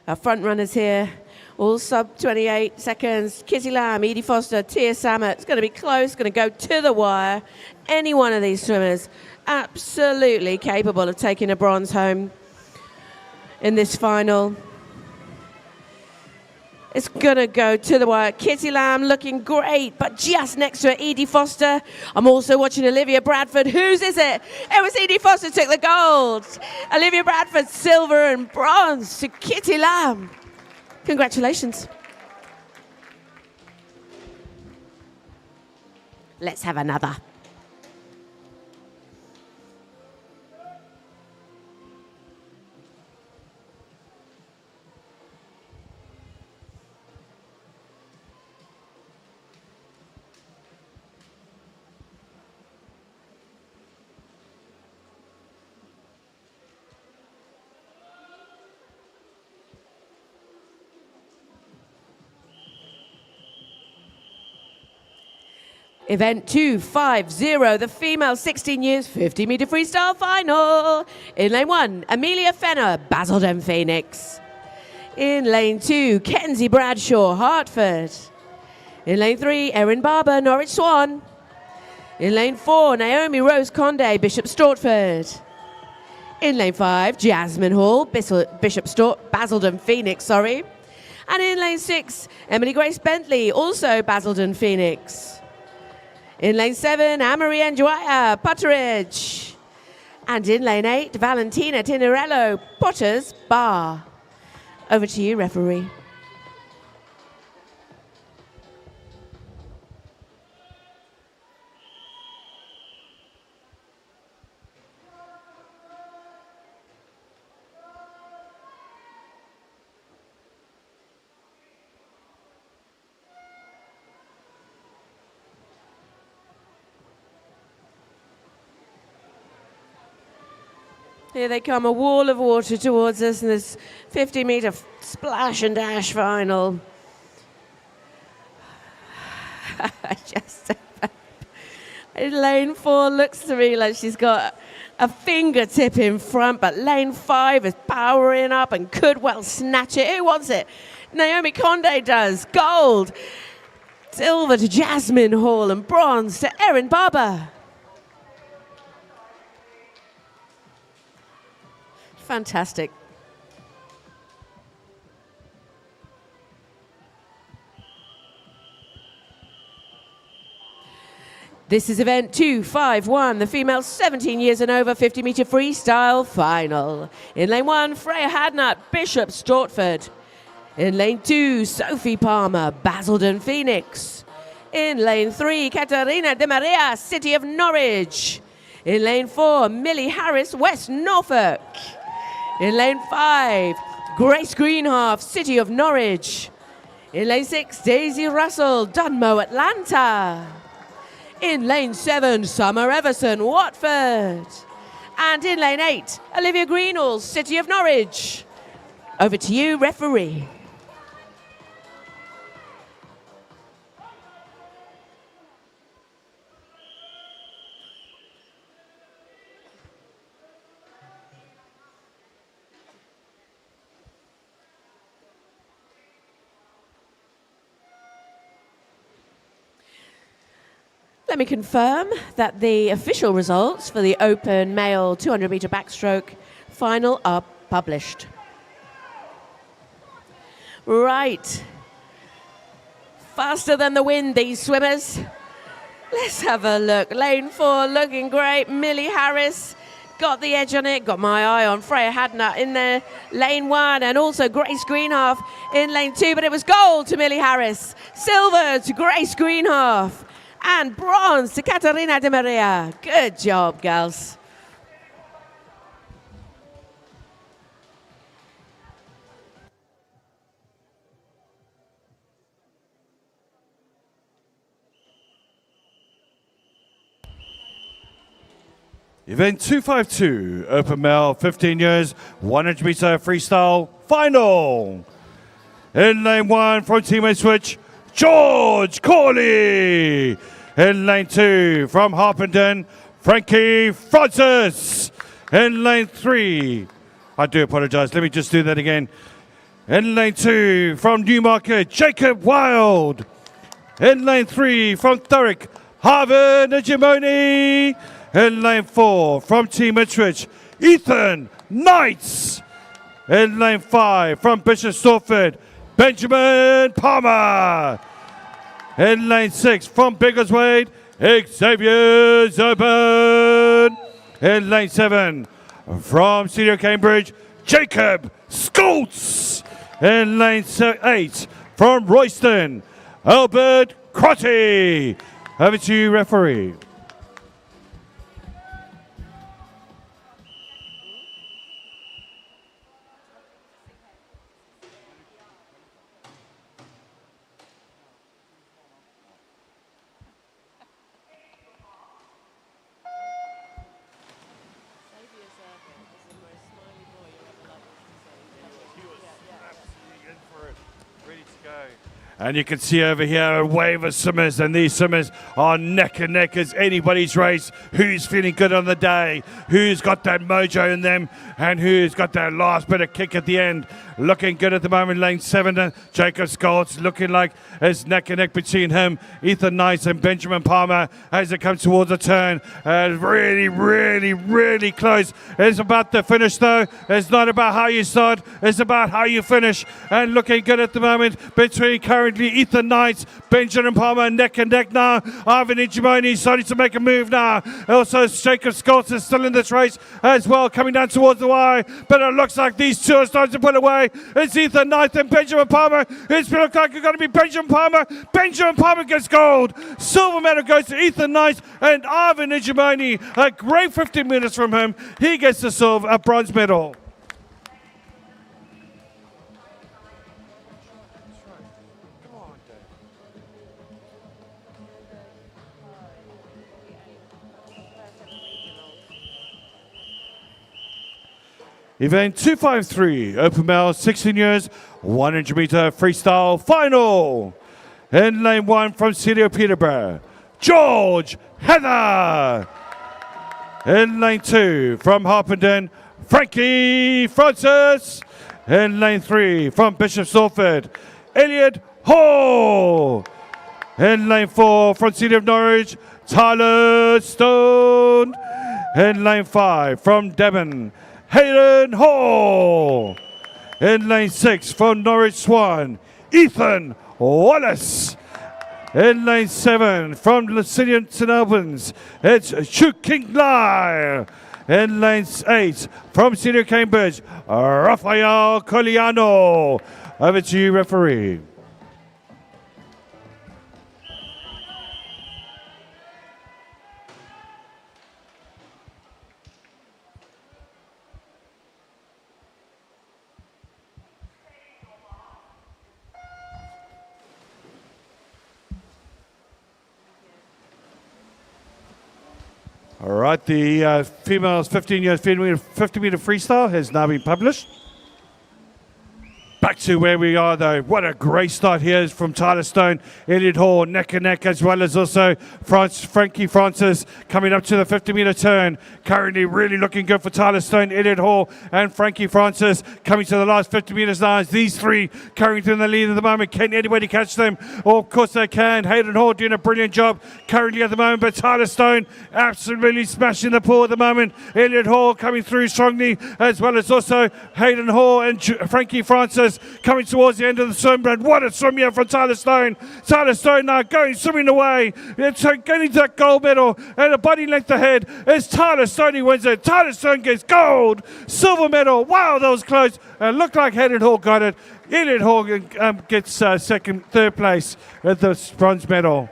Our front runners here, all sub 28 seconds. Kitty Lamb, Edie Foster, Tia Samet. It's going to be close, going to go to the wire. Any one of these swimmers absolutely capable of taking a bronze home in this final. It's going to go to the wire. Kitty Lamb looking great, but just next to her, Edie Foster. I'm also watching Olivia Bradford. Whose is it? It was Edie Foster took the gold. Olivia Bradford, silver and bronze to Kitty Lamb. Congratulations. Let's have another. Event 250, the female 16 years 50 metre freestyle final. In lane 1, Amelia Fenner, Basildon Phoenix. In lane 2, Kenzie Bradshaw, Hertford. In lane 3, Erin Barber, Norwich Swan. In lane 4, Naomi Rose Conde, Bishop Stortford. In lane 5, Jasmine Hall, Basildon Phoenix, sorry. And in lane 6, Emily Grace Bentley, also Basildon Phoenix. In lane 7, Anne-Marie Njuaya, Putteridge. And in lane 8, Valentina Tinarello, Potters Bar. Over to you, referee. Here they come, a wall of water towards us in this 50-metre splash and dash final. Lane 4 looks to me like she's got a fingertip in front, but lane 5 is powering up and could well snatch it. Who wants it? Naomi Conde does. Gold. Silver to Jasmine Hall and bronze to Erin Barber. Fantastic. This is event 251, the female 17 years and over 50-metre freestyle final. In lane 1, Freya Hadnut, Bishop Stortford. In lane 2, Sophie Palmer, Basildon Phoenix. In lane 3, Katarina De Maria, City of Norwich. In lane 4, Millie Harris, West Norfolk. In lane 5, Grace Greenhalf, City of Norwich. In lane 6, Daisy Russell, Dunmow, Atlanta. In lane 7, Summer Everson, Watford. And in lane 8, Olivia Greenall, City of Norwich. Over to you, referee. Let me confirm that the official results for the open male 200-metre backstroke final are published. Right. Faster than the wind, these swimmers. Let's have a look. Lane 4 looking great. Millie Harris got the edge on it, got my eye on Freya Hadnut in there, lane 1, and also Grace Greenhalgh in lane 2, but it was gold to Millie Harris, silver to Grace Greenhalgh, and bronze to Caterina De Maria. Good job, girls. Event 252, Open Male, 15 years, 100 meter freestyle final. In lane 1 from Team Switch, George Corley. In lane 2 from Harpenden, Frankie Francis. In lane 3, I do apologize, let me just do that again. In lane 2 from Newmarket, Jacob Wild. In lane 3 from Thurrock, Harvard Hegemony. In lane 4 from Team Ipswich, Ethan Knights. In lane 5 from Bishop Stortford, Benjamin Palmer. In lane 6 from Biggleswade, Xavier Zerban. In lane 7 from Senior Cambridge, Jacob Schultz. In lane 8 from Royston, Albert Crotty. Over to you, referee. And you can see over here a wave of swimmers, and these swimmers are neck and neck as anybody's race. Who's feeling good on the day? Who's got that mojo in them? And who's got that last bit of kick at the end? Looking good at the moment, lane 7. Jacob Schultz looking like it's neck and neck between him, Ethan Knights and Benjamin Palmer as it comes towards a turn. Really, really, really close. It's about the finish though. It's not about how you start, it's about how you finish. And looking good at the moment between currently Ethan Knights, Benjamin Palmer, neck and neck now. Ivan Ijimoni starting to make a move now. Also, Jacob Schultz is still in this race as well, coming down towards the wire. But it looks like these two are starting to pull away. It's Ethan Knights and Benjamin Palmer. It looks like it's going to be Benjamin Palmer. Benjamin Palmer gets gold. Silver medal goes to Ethan Knights and Ivan Ijimoni. A great 15 minutes from him. He gets the silver, a bronze medal. Event 253, Open Male, 16 years, 100 meter freestyle final. In lane 1 from City of Peterborough, George Heather. In lane 2 from Harpenden, Frankie Francis. In lane 3 from Bishop Stortford, Elliot Hall. In lane 4 from City of Norwich, Tyler Stone. In lane 5 from Devon, Hayden Hall. In lane 6 from Norwich Swan, Ethan Wallace. In lane 7 from St Albans, it's Chuk King Lai. In lane 8 from Senior Cambridge, Rafael Coliano. Over to you, referee. All right, the females 15 years 50 meter freestyle has now been published. Back to where we are though. What a great start here from Tyler Stone, Elliot Hall, neck and neck, as well as also Frankie Francis coming up to the 50 meter turn. Currently really looking good for Tyler Stone, Elliot Hall and Frankie Francis coming to the last 50 meters now. As these three currently in the lead at the moment. Can anybody catch them? Oh, of course they can. Hayden Hall doing a brilliant job currently at the moment, but Tyler Stone absolutely smashing the pool at the moment. Elliot Hall coming through strongly, as well as also Hayden Hall and Frankie Francis coming towards the end of the swim, but what a swim here from Tyler Stone. Tyler Stone now going, swimming away. It's getting to that gold medal, and a body length ahead is Tyler Stone. He wins it. Tyler Stone gets gold, silver medal. Wow, that was close. Looked like Elliot Hall got it. Elliot Hall gets third place at the bronze medal.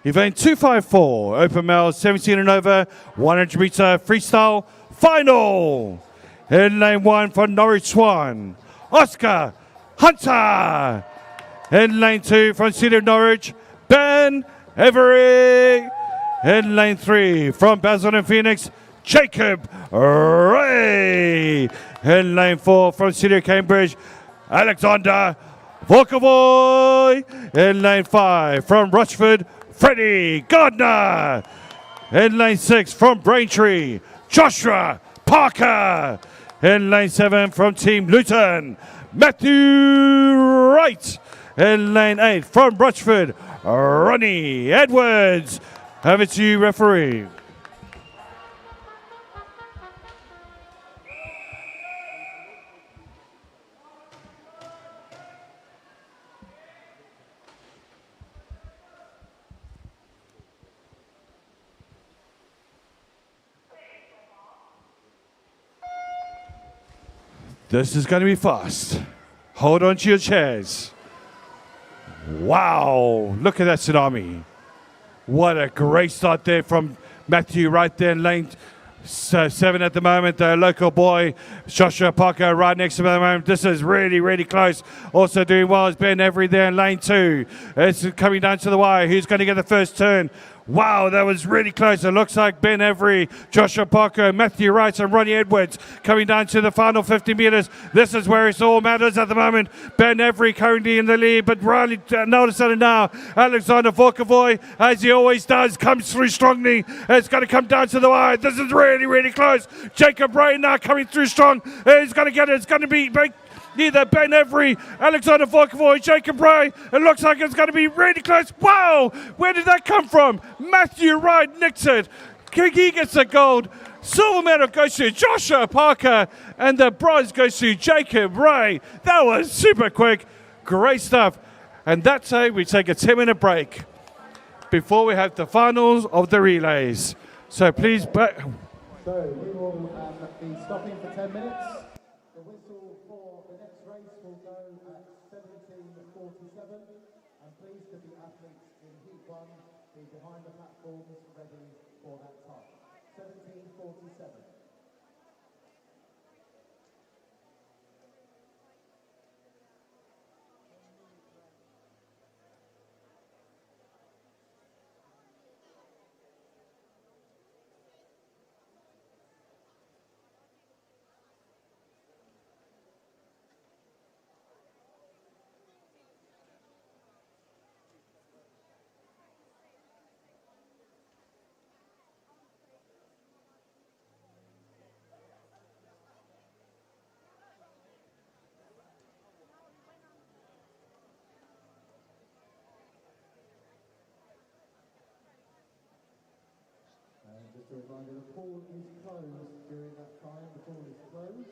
Event 254, open male 17 and over, 100 meter freestyle final. In lane 1 for Norwich Swan, Oscar Hunter. In lane 2 from City of Norwich, Ben Every. In lane 3 from Basel and Phoenix, Jacob Ray. In lane 4 from City of Cambridge, Alexander Volkovoy. In lane 5 from Rochford, Freddie Gardner. In lane 6 from Braintree, Joshua Parker. In lane 7 from Team Luton, Matthew Wright. In lane 8 from Rochford, Ronnie Edwards. Have it to you, referee. This is going to be fast. Hold on to your chairs. Wow, look at that tsunami. What a great start there from Matthew right there in lane 7 at the moment. The local boy, Joshua Parker, right next to him at the moment. This is really, really close. Also doing well is Ben Every there in lane 2. It's coming down to the wire. Who's going to get the first turn? Wow, that was really close. It looks like Ben Every, Joshua Parker, Matthew Wright, and Ronnie Edwards coming down to the final 50 meters. This is where it all matters at the moment. Ben Every currently in the lead, but really notice it now. Alexander Volkovoy, as he always does, comes through strongly. It's going to come down to the wire. This is really, really close. Jacob Ray now coming through strong. He's going to get it. It's going to be either Ben Every, Alexander Volkovoy, Jacob Ray. It looks like it's going to be really close. Wow! Where did that come from? Matthew Wright nicks it. He gets the gold. Silver medal goes to Joshua Parker, and the bronze goes to Jacob Ray. That was super quick. Great stuff. And that's how we take a 10-minute break before we have the finals of the relays. So please... So we will be stopping for 10 minutes. The whistle for the next race will go at 17:47. And please could the athletes in Heat 1 be behind the platforms ready for that time. 17:47. Just a reminder, the pool is closed during that time. The pool is closed.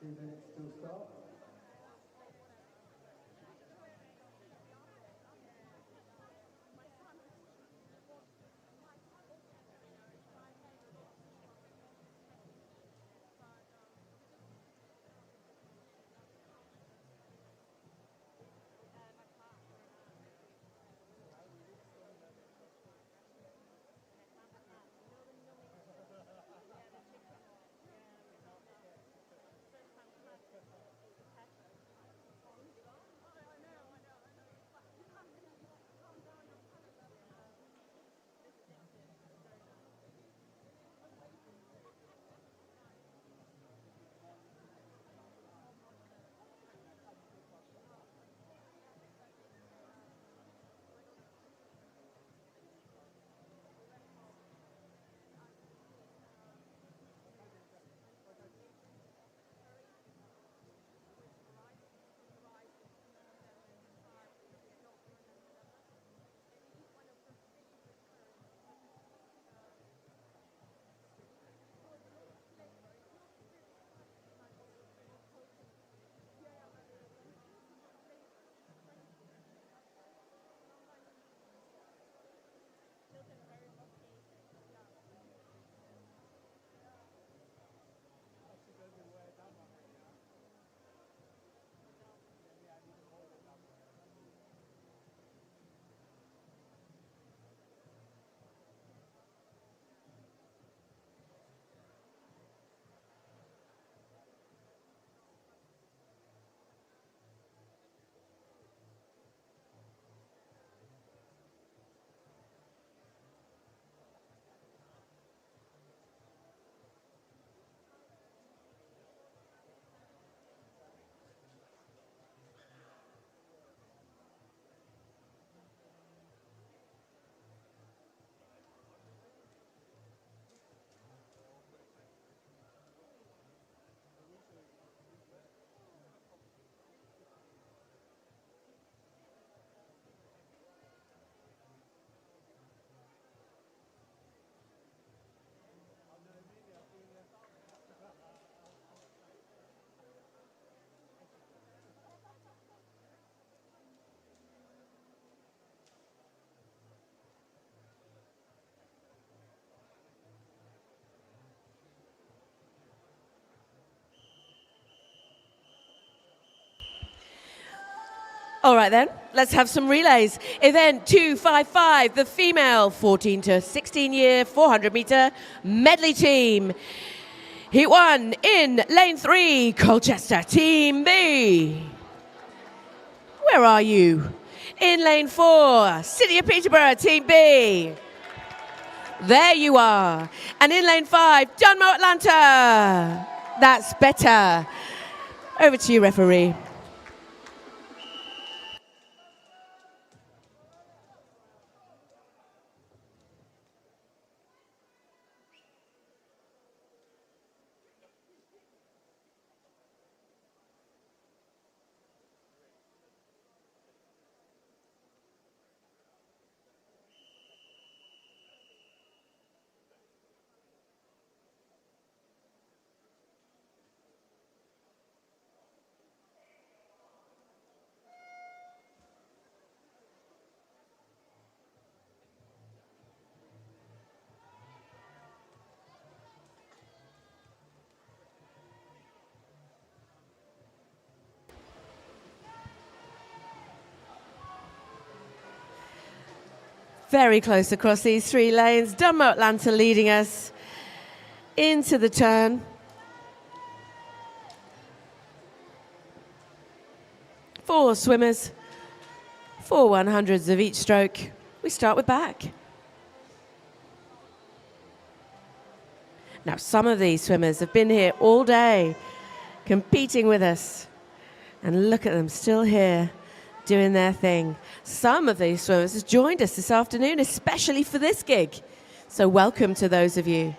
2 minutes till start. All right then, let's have some relays. Event 255, the female 14 to 16 year 400 meter medley team. Heat 1 in lane 3, Colchester, Team B. Where are you? In lane 4, City of Peterborough, Team B. There you are. And in lane 5, Dunmo, Atlanta. That's better. Over to you, referee. Very close across these 3 lanes. Dunmo, Atlanta leading us into the turn. 4 swimmers, 4 100s of each stroke. We start with back. Now, some of these swimmers have been here all day, competing with us. And look at them, still here, doing their thing. Some of these swimmers have joined us this afternoon, especially for this gig. So welcome to those of you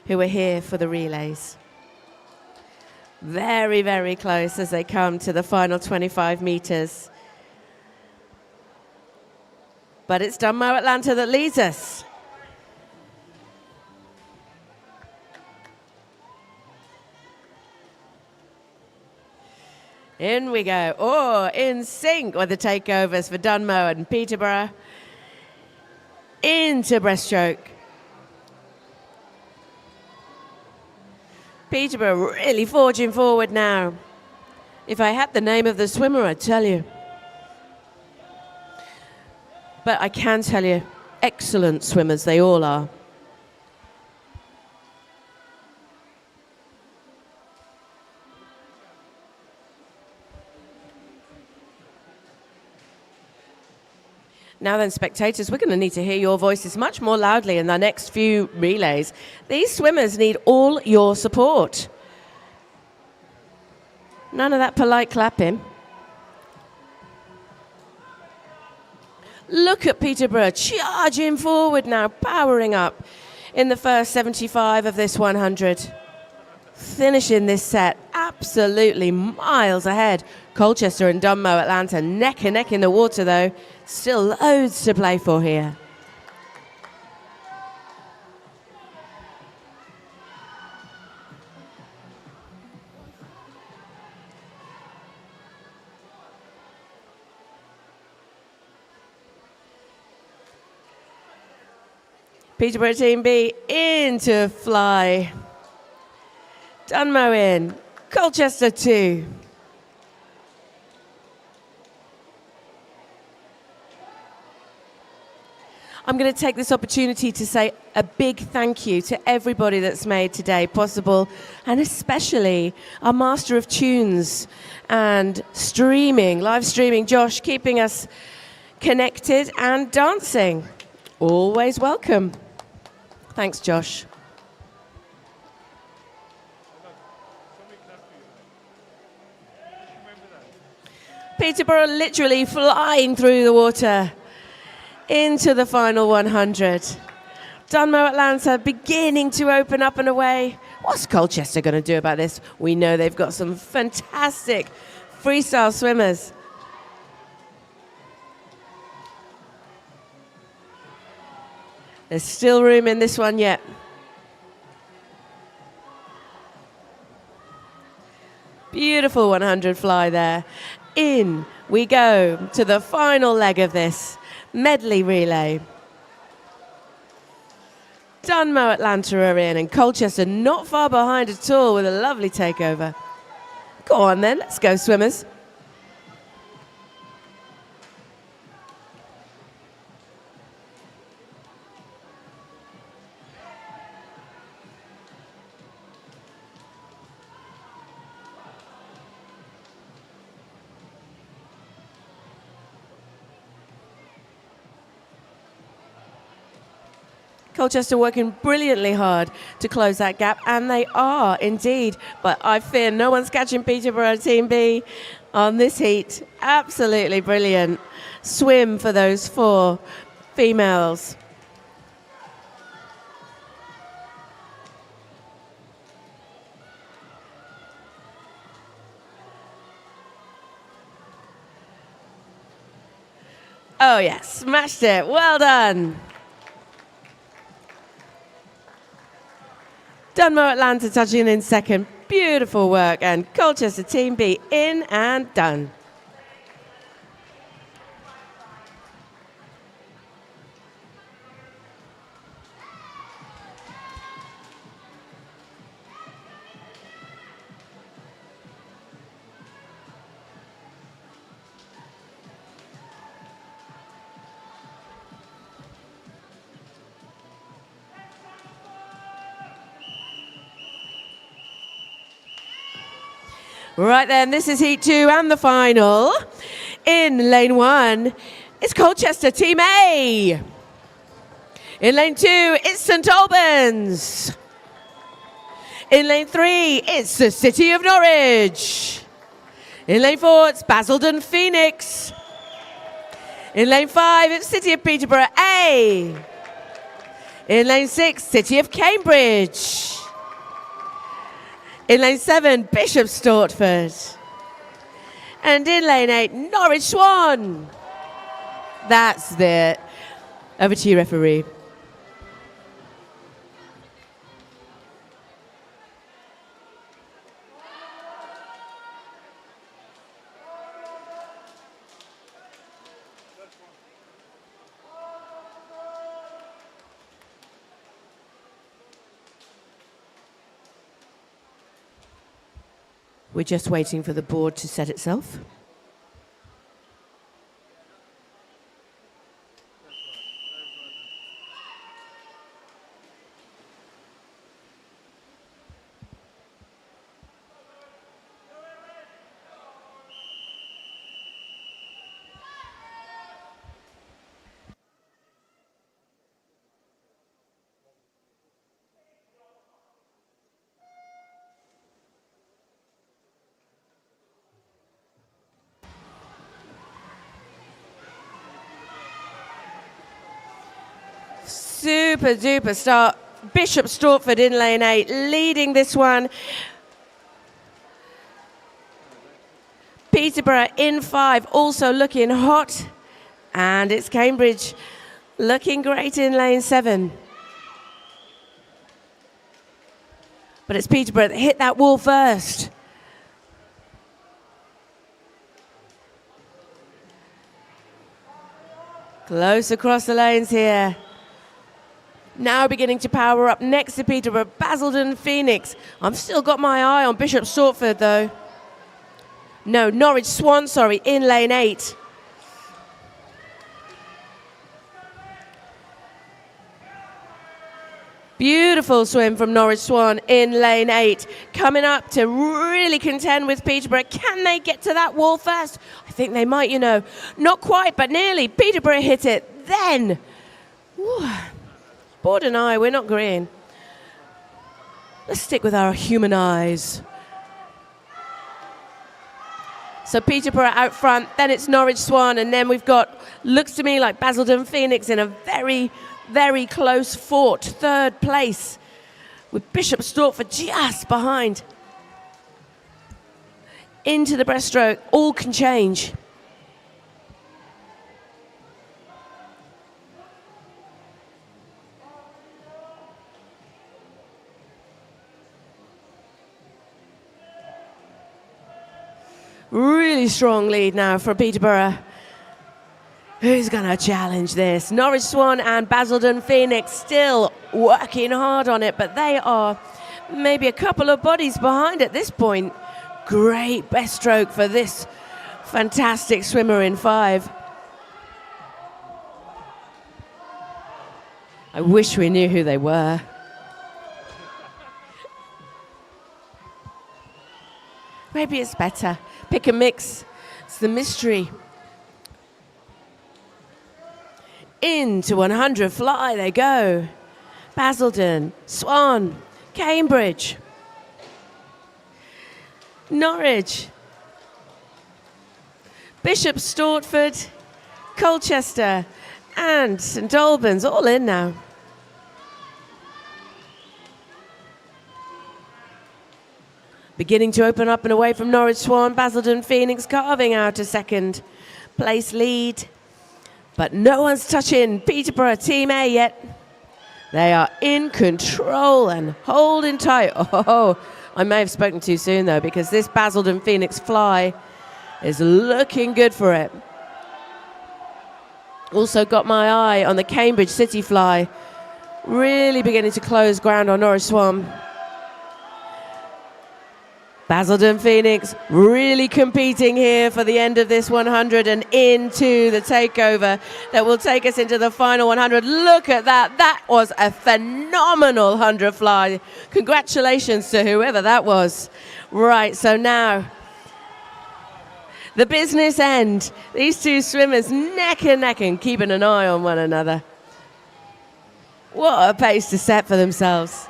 who are here for the relays. Very, very close as they come to the final 25 meters. But it's Dunmo, Atlanta that leads us. In we go. Oh, in sync with the takeovers for Dunmow and Peterborough. Into breaststroke. Peterborough really forging forward now. If I had the name of the swimmer, I'd tell you. But I can tell you, excellent swimmers, they all are. Now then, spectators, we're going to need to hear your voices much more loudly in the next few relays. These swimmers need all your support. None of that polite clapping. Look at Peterborough charging forward now, powering up in the first 75 of this 100. Finishing this set absolutely miles ahead. Colchester and Dunmow Atlanta neck and neck in the water though. Still loads to play for here. Peterborough Team B into fly. Dunmow in. Colchester 2. I'm going to take this opportunity to say a big thank you to everybody that's made today possible, and especially our master of tunes and streaming, live streaming, Josh, keeping us connected and dancing. Always welcome. Thanks, Josh. Peterborough literally flying through the water into the final 100. Dunmow Atlanta beginning to open up and away. What's Colchester going to do about this? We know they've got some fantastic freestyle swimmers. There's still room in this one yet. Beautiful 100 fly there. In we go to the final leg of this medley relay. Dunmow Atlanta are in, and Colchester not far behind at all with a lovely takeover. Go on then, let's go swimmers. Colchester working brilliantly hard to close that gap, and they are indeed. But I fear no one's catching Peterborough Team B on this heat. Absolutely brilliant swim for those 4 females. Oh yes, smashed it. Well done. Dunmow Atlanta touching in second. Beautiful work. And Colchester Team B in and done. Right then, this is Heat 2 and the final. In lane 1, it's Colchester Team A. In lane 2, it's St Albans. In lane 3, it's the City of Norwich. In lane 4, it's Basildon Phoenix. In lane 5, it's City of Peterborough A. In lane 6, City of Cambridge. In lane 7, Bishop Stortford. And in lane 8, Norwich Swan. That's it. Over to you, referee. We're just waiting for the board to set itself. Super duper start. Bishop Stortford in lane 8, leading this one. Peterborough in 5, also looking hot. And it's Cambridge looking great in lane 7. But it's Peterborough that hit that wall first. Close across the lanes here. Now beginning to power up next to Peterborough, Basildon Phoenix. I've still got my eye on Bishop Stortford though. No, Norwich Swan, sorry, in lane 8. Beautiful swim from Norwich Swan in lane 8. Coming up to really contend with Peterborough. Can they get to that wall first? I think they might, you know. Not quite, but nearly. Peterborough hit it. Then, Board and I, we're not green. Let's stick with our human eyes. So Peterborough out front, then it's Norwich Swan, and then we've got, looks to me like Basildon Phoenix in a very, very close fought third place, with Bishop Stortford just behind. Into the breaststroke, all can change. Really strong lead now for Peterborough. Who's going to challenge this? Norwich Swan and Basildon Phoenix still working hard on it, but they are maybe a couple of bodies behind at this point. Great best stroke for this fantastic swimmer in 5. I wish we knew who they were. Maybe it's better. Pick and mix. It's the mystery. Into 100 fly they go. Basildon, Swan, Cambridge, Norwich, Bishop Stortford, Colchester, and St Albans all in now. Beginning to open up and away from Norwich Swan, Basildon Phoenix carving out a second place lead. But no one's touching Peterborough Team A yet. They are in control and holding tight. Oh, I may have spoken too soon though, because this Basildon Phoenix fly is looking good for it. Also got my eye on the Cambridge City fly. Really beginning to close ground on Norwich Swan. Basildon Phoenix really competing here for the end of this 100 and into the takeover that will take us into the final 100. Look at that. That was a phenomenal 100 fly. Congratulations to whoever that was. Right, so now the business end. These two swimmers neck and neck and keeping an eye on one another. What a pace to set for themselves.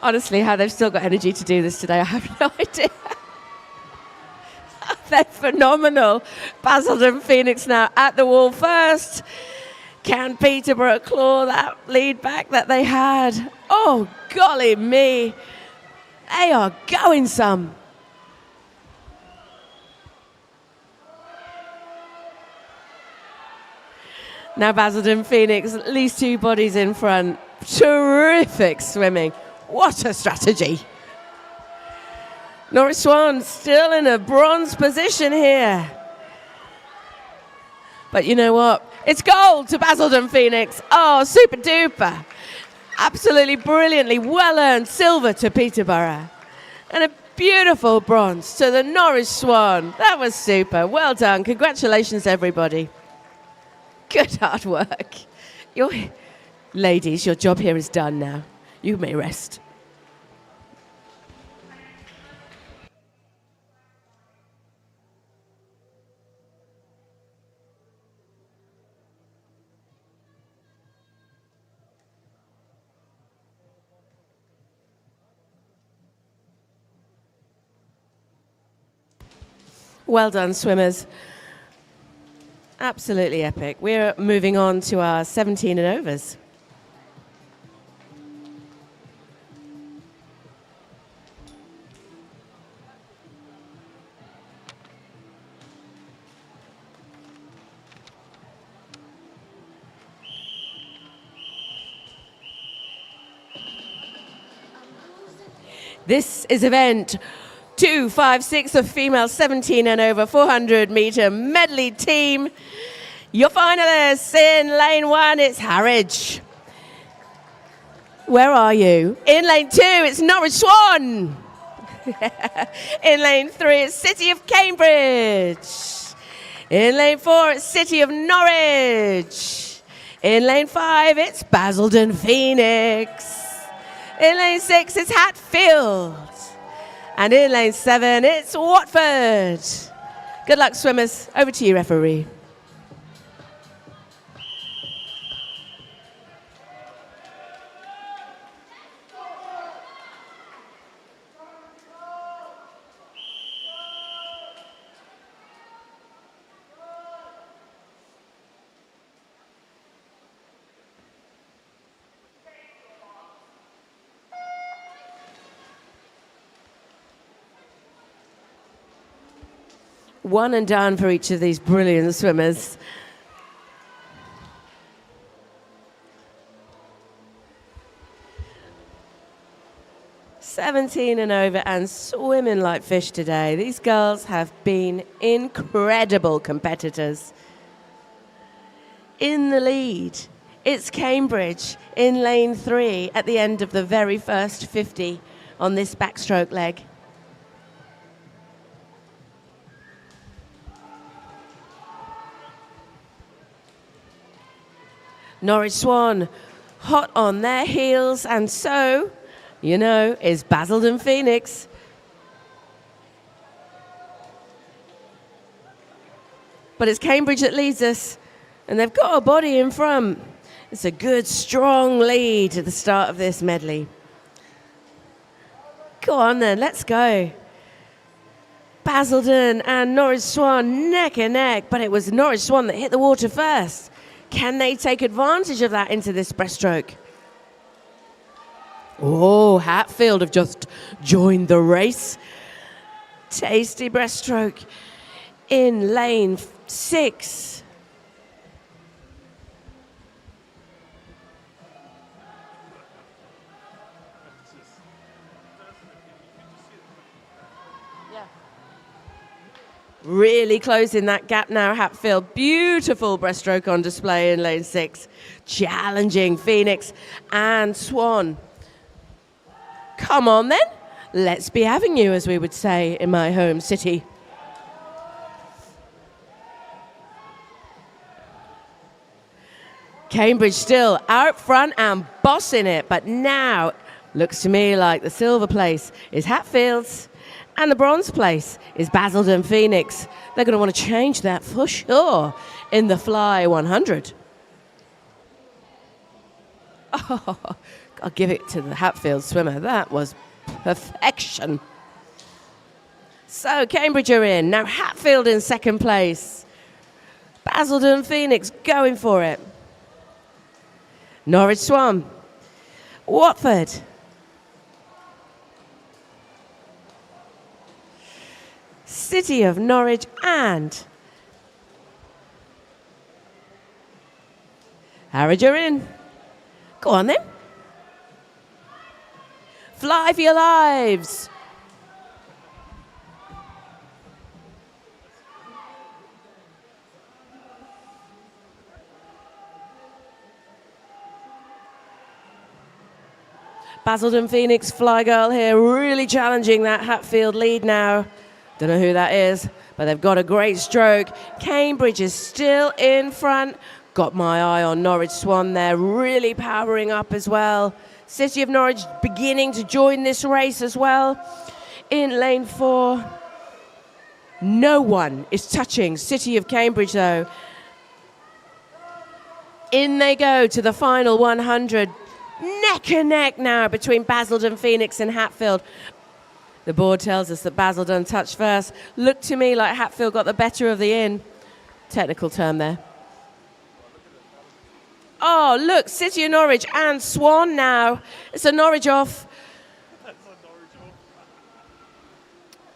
Honestly, how they've still got energy to do this today, I have no idea. They're phenomenal. Basildon Phoenix now at the wall first. Can Peterborough claw that lead back that they had? Oh, golly me. They are going some. Now Basildon Phoenix, at least 2 bodies in front. Terrific swimming. What a strategy. Norwich Swan still in a bronze position here. But you know what? It's gold to Basildon Phoenix. Oh, super duper. Absolutely brilliantly well-earned silver to Peterborough. And a beautiful bronze to the Norwich Swan. That was super. Well done. Congratulations, everybody. Good hard work. Ladies, your job here is done now. You may rest. Well done, swimmers. Absolutely epic. We're moving on to our 17 and overs. This is event 256 of female 17 and over 400 meter medley team. Your finalists in lane 1, it's Harwich. Where are you? In lane 2, it's Norwich Swan. In lane 3, it's City of Cambridge. In lane 4, it's City of Norwich. In lane 5, it's Basildon Phoenix. In lane 6, it's Hatfield. And in lane 7, it's Watford. Good luck, swimmers. Over to you, referee. One and done for each of these brilliant swimmers. "17 and over and swimming like fish today." These girls have been incredible competitors. In the lead, it's Cambridge in lane 3 at the end of the very first 50 on this backstroke leg. Norwich Swan hot on their heels, and so, you know, is Basildon Phoenix. But it's Cambridge that leads us, and they've got a body in front. It's a good, strong lead at the start of this medley. Go on then, let's go. Basildon and Norwich Swan neck and neck, but it was Norwich Swan that hit the water first. Can they take advantage of that into this breaststroke? Oh, Hatfield have just joined the race. Tasty breaststroke in lane 6. Really closing that gap now, Hatfield. Beautiful breaststroke on display in lane 6. Challenging Phoenix and Swan. Come on then, let's be having you, as we would say in my home city. Cambridge still out front and bossing it, but now looks to me like the silver place is Hatfield's. And the bronze place is Basildon Phoenix. They're going to want to change that for sure in the Fly 100. Oh, I'll give it to the Hatfield swimmer. That was perfection. So Cambridge are in. Now Hatfield in second place. Basildon Phoenix going for it. Norwich Swan. Watford. City of Norwich and Harwich are in. Go on then. Fly for your lives. Basildon Phoenix Fly Girl here, really challenging that Hatfield lead now. Don't know who that is, but they've got a great stroke. Cambridge is still in front. Got my eye on Norwich Swan there, really powering up as well. City of Norwich beginning to join this race as well. In lane 4, no one is touching City of Cambridge though. In they go to the final 100. Neck and neck now between Basildon Phoenix and Hatfield. The board tells us that Basildon touched first. Looked to me like Hatfield got the better of the in. Technical term there. Oh, look, City of Norwich and Swan now. It's a Norwich off.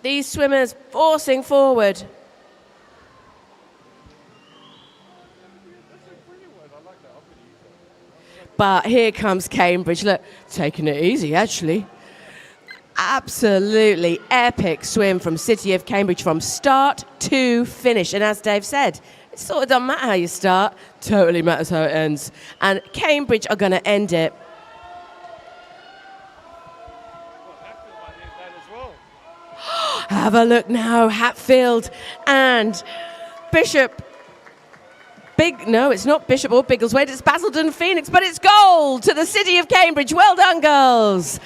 These swimmers forcing forward. But here comes Cambridge. Look, taking it easy, actually. Absolutely epic swim from City of Cambridge from start to finish. And as Dave said, it sort of doesn't matter how you start, totally matters how it ends. And Cambridge are going to end it. Have a look now, Hatfield and Bishop. No, it's not Bishop or Biggleswade, it's Basildon Phoenix, but it's gold to the City of Cambridge. Well done, girls.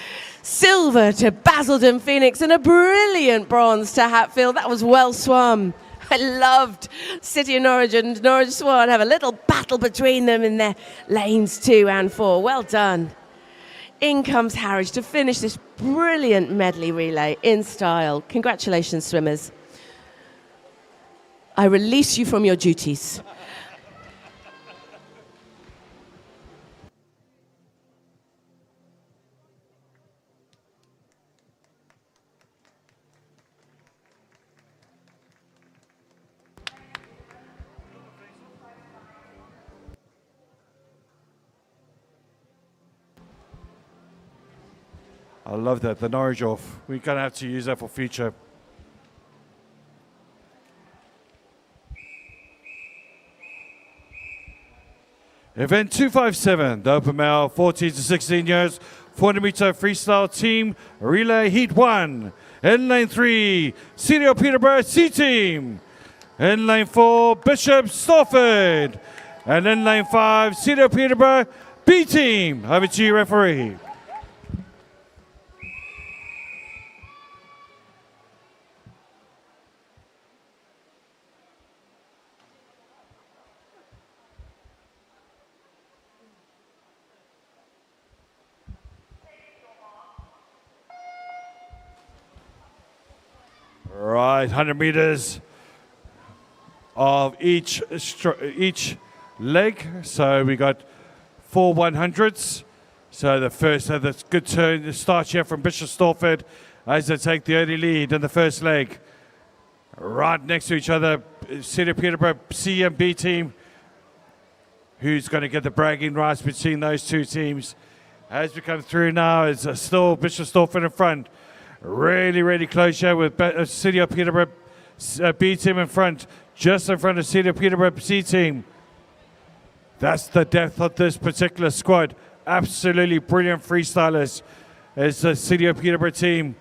Silver to Basildon Phoenix and a brilliant bronze to Hatfield. That was well swum. I loved City of Norwich and Norwich Swan have a little battle between them in their lanes 2 and 4. Well done. In comes Harwich to finish this brilliant medley relay in style. Congratulations, swimmers. I release you from your duties. I love that, the Norwich off. We're going to have to use that for future. Event 257, the open male 14 to 16 years, 400 meter freestyle team, relay heat 1. In lane 3, City of Peterborough C team. In lane 4, Bishop Stortford. And in lane 5, City of Peterborough B team. Over to you, referee. Right, 100 meters of each leg. So we got 4 100s. So the first, that's good turn. The start here from Bishop Stortford as they take the early lead in the first leg. Right next to each other, City of Peterborough C and B team. Who's going to get the bragging rights between those two teams? As we come through now, it's still Bishop Stortford in front. Really, really close here with City of Peterborough B team in front, just in front of City of Peterborough C team. That's the depth of this particular squad. Absolutely brilliant freestylers as the City of Peterborough team.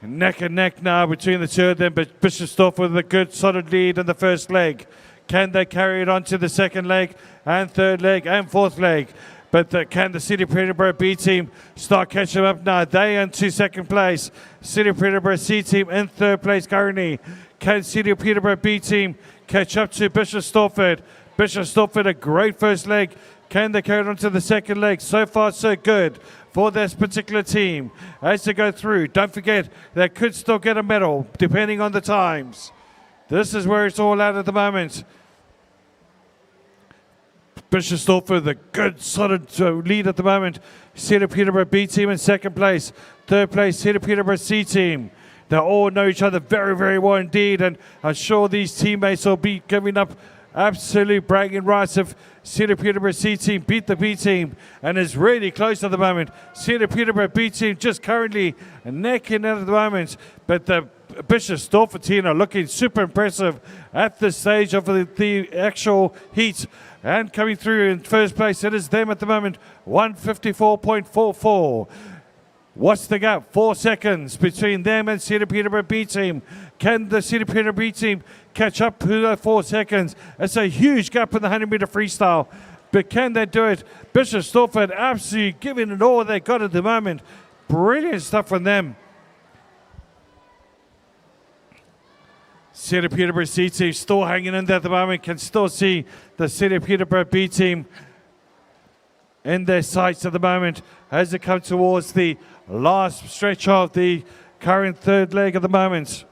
Neck and neck now between the two of them, but Bishop Stortford with a good solid lead in the first leg. Can they carry it on to the second leg and third leg and fourth leg? But can the City of Peterborough B team start catching up now? They into second place. City of Peterborough C team in third place currently. Can City of Peterborough B team catch up to Bishop Stortford? Bishop Stortford, a great first leg. Can they carry it on to the second leg? So far, so good for this particular team. As they go through, don't forget, they could still get a medal, depending on the times. This is where it's all at the moment. Bishop Stortford, the good solid lead at the moment. City of Peterborough B team in second place. Third place, City of Peterborough C team. They all know each other very, very well indeed, and I'm sure these teammates will be giving up absolute bragging rights if City of Peterborough C team beat the B team and is really close at the moment. City of Peterborough B team just currently necking at the moment, but the Bishop Stortford team are looking super impressive at this stage of the actual heat. And coming through in first place, it is them at the moment, 154.44. What's the gap? 4 seconds between them and City Peterborough B team. Can the City Peterborough B team catch up to the 4 seconds? It's a huge gap in the 100-meter freestyle. But can they do it? Bishop Stortford absolutely giving it all they got at the moment. Brilliant stuff from them. City Peterborough C team still hanging in there at the moment. Can still see the City Peterborough B team in their sights at the moment as they come towards the last stretch of the current third leg at the moment.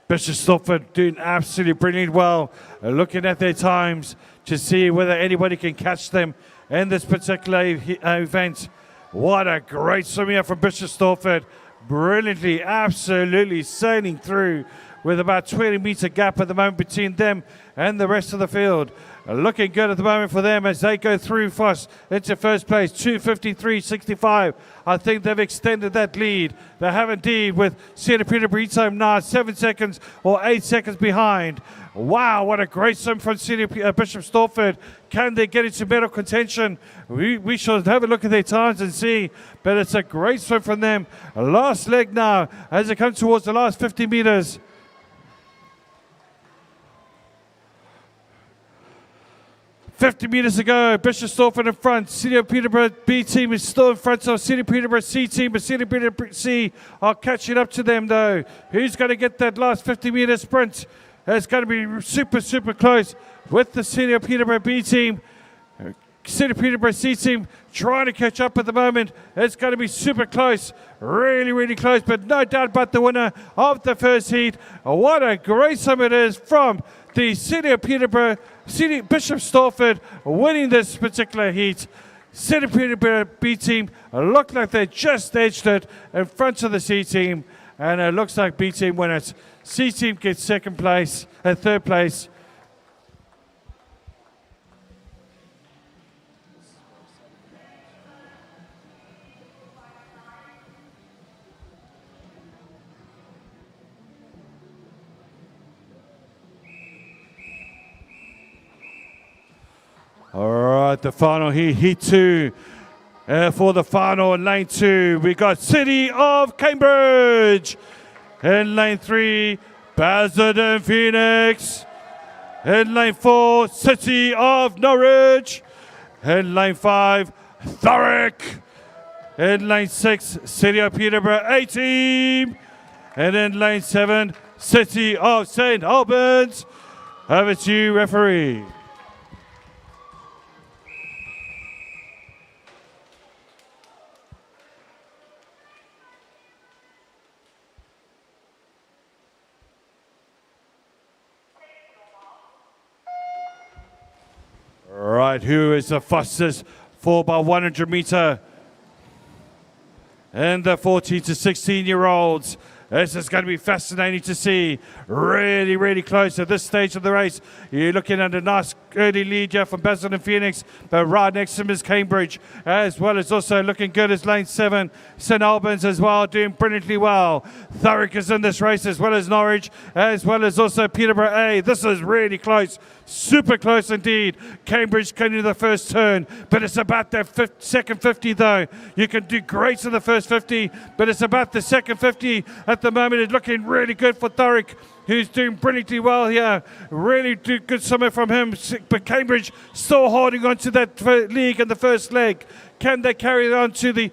Bishop Stortford doing absolutely brilliant well, looking at their times to see whether anybody can catch them in this particular event. What a great swim here from Bishop Stortford. Brilliantly, absolutely sailing through with about 20-meter gap at the moment between them and the rest of the field. Looking good at the moment for them as they go through fast into first place, 2:53.65. I think they've extended that lead. They have indeed, with City Peterborough time now 7 seconds or 8 seconds behind. Wow, what a great swim from Bishop Stortford. Can they get into medal contention? We should have a look at their times and see, but it's a great swim from them. Last leg now as it comes towards the last 50 meters. $50 meters to go. Bishop Stortford in front. City Peterborough B team is still in front of City Peterborough C team, but City Peterborough C are catching up to them though. Who's going to get that last 50-meter sprint? It's going to be super, super close with the City Peterborough B team. City Peterborough C team trying to catch up at the moment. It's going to be super close. Really, really close, but no doubt about the winner of the first heat. What a great swim it is from the City of Peterborough, Bishop Stortford winning this particular heat. City Peterborough B team look like they just edged it in front of the C team, and it looks like B team win it. C team gets second place and third place. All right, the final heat 2. For the final in lane 2, we got City of Cambridge. In lane 3, Basildon Phoenix. In lane 4, City of Norwich. In lane 5, Thurrock. In lane 6, City of Peterborough A team. And in lane 7, City of St. Albans. Over to you, referee. Right, who is the fastest 4x100 meter? And the 14 to 16-year-olds. This is going to be fascinating to see. Really, really close at this stage of the race. You're looking at a nice early lead here from Basildon Phoenix, but right next to him is Cambridge, as well as also looking good as lane 7, St Albans as well, doing brilliantly well. Thurrock is in this race as well as Norwich, as well as also Peterborough A. This is really close, super close indeed. Cambridge getting to the first turn, but it's about that second 50 though. You can do great in the first 50, but it's about the second 50 at the moment. It's looking really good for Thurrock, who's doing brilliantly well here. Really good summer from him, but Cambridge still holding on to that league in the first leg. Can they carry it on to the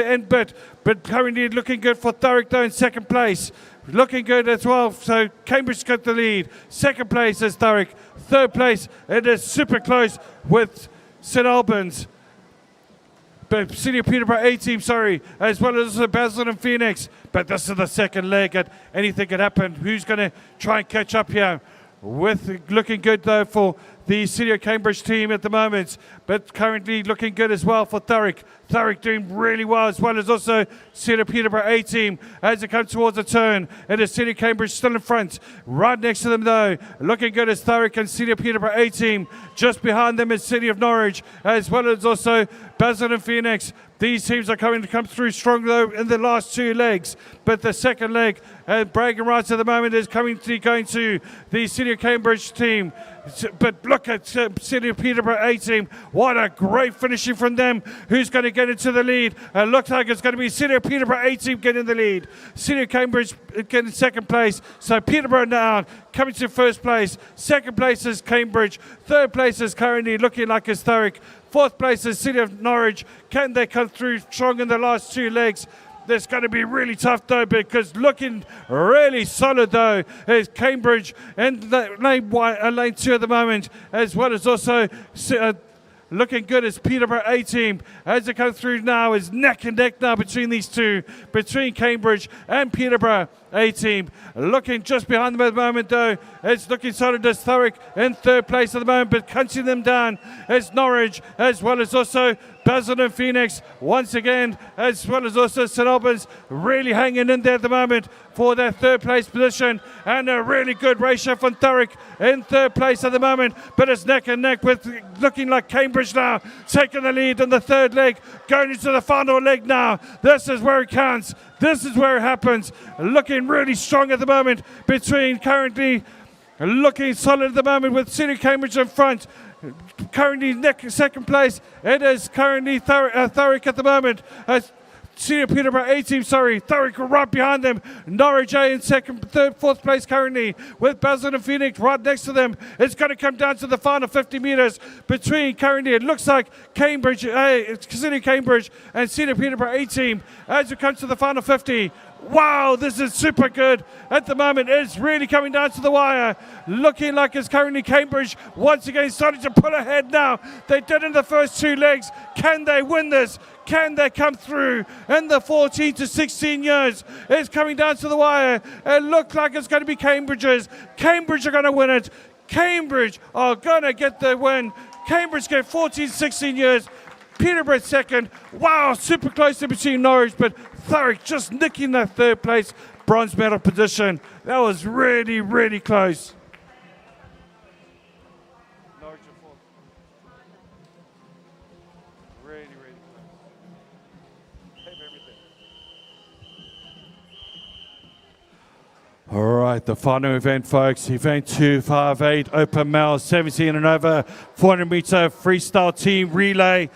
end bit? But currently looking good for Thurrock though in second place. Looking good as well, so Cambridge got the lead. Second place is Thurrock. Third place, it is super close with St Albans. But City of Peterborough A team, as well as Basildon and Phoenix. But this is the second leg, and anything could happen. Who's going to try and catch up here? With looking good though for the City of Cambridge team at the moment, but currently looking good as well for Thurrock. Thurrock doing really well, as well as also City of Peterborough A team as it comes towards the turn. It is City of Cambridge still in front. Right next to them though, looking good as Thurrock and City of Peterborough A team. Just behind them is City of Norwich, as well as also Basildon and Phoenix. These teams are going to come through strong though in the last two legs, but the second leg And bragging rights at the moment is going to the City of Cambridge team. But look at City of Peterborough A team. What a great finishing from them. Who's going to get into the lead? It looks like it's going to be City of Peterborough A team getting the lead. City of Cambridge getting second place. So Peterborough now coming to first place. Second place is Cambridge. Third place is currently looking like it's Thurrock. Fourth place is City of Norwich. Can they come through strong in the last two legs? That's going to be really tough, though, because looking really solid, though, is Cambridge and lane 2 at the moment, as well as also looking good as Peterborough A team. As they come through now, is neck and neck now between these two, between Cambridge and Peterborough A team. Looking just behind them at the moment, though, it's looking solid as Thurrock in third place at the moment, but hunting them down is Norwich, as well as also Basildon Phoenix once again, as well as also St Albans really hanging in there at the moment for their third place position, and a really good ratio from Thurrock in third place at the moment, but it's neck and neck with looking like Cambridge now taking the lead in the third leg, going into the final leg now. This is where it counts. This is where it happens. Looking really strong at the moment between currently looking solid at the moment with City Cambridge in front. Currently second place, it is currently Thurrock at the moment. City of Peterborough A team, Thurrock right behind them. Norwich A in fourth place currently, with Basildon and Phoenix right next to them. It's going to come down to the final 50 metres between currently, it looks like Cambridge, City Cambridge and City of Peterborough A team as it comes to the final 50. Wow, this is super good at the moment. It's really coming down to the wire. Looking like it's currently Cambridge once again starting to pull ahead now. They did in the first two legs. Can they win this? Can they come through in the 14 to 16 years? It's coming down to the wire. It looks like it's going to be Cambridge's. Cambridge are going to win it. Cambridge are going to get the win. Cambridge get 14 to 16 years. Peterborough second. Wow, super close in between Norwich, but Thurrock just nicking that third place bronze medal position. That was really, really close. Norwich are fourth. Really, really close. Have everything. All right, the final event, folks. Event 258, open male, 17 and over, 400 meter freestyle team relay.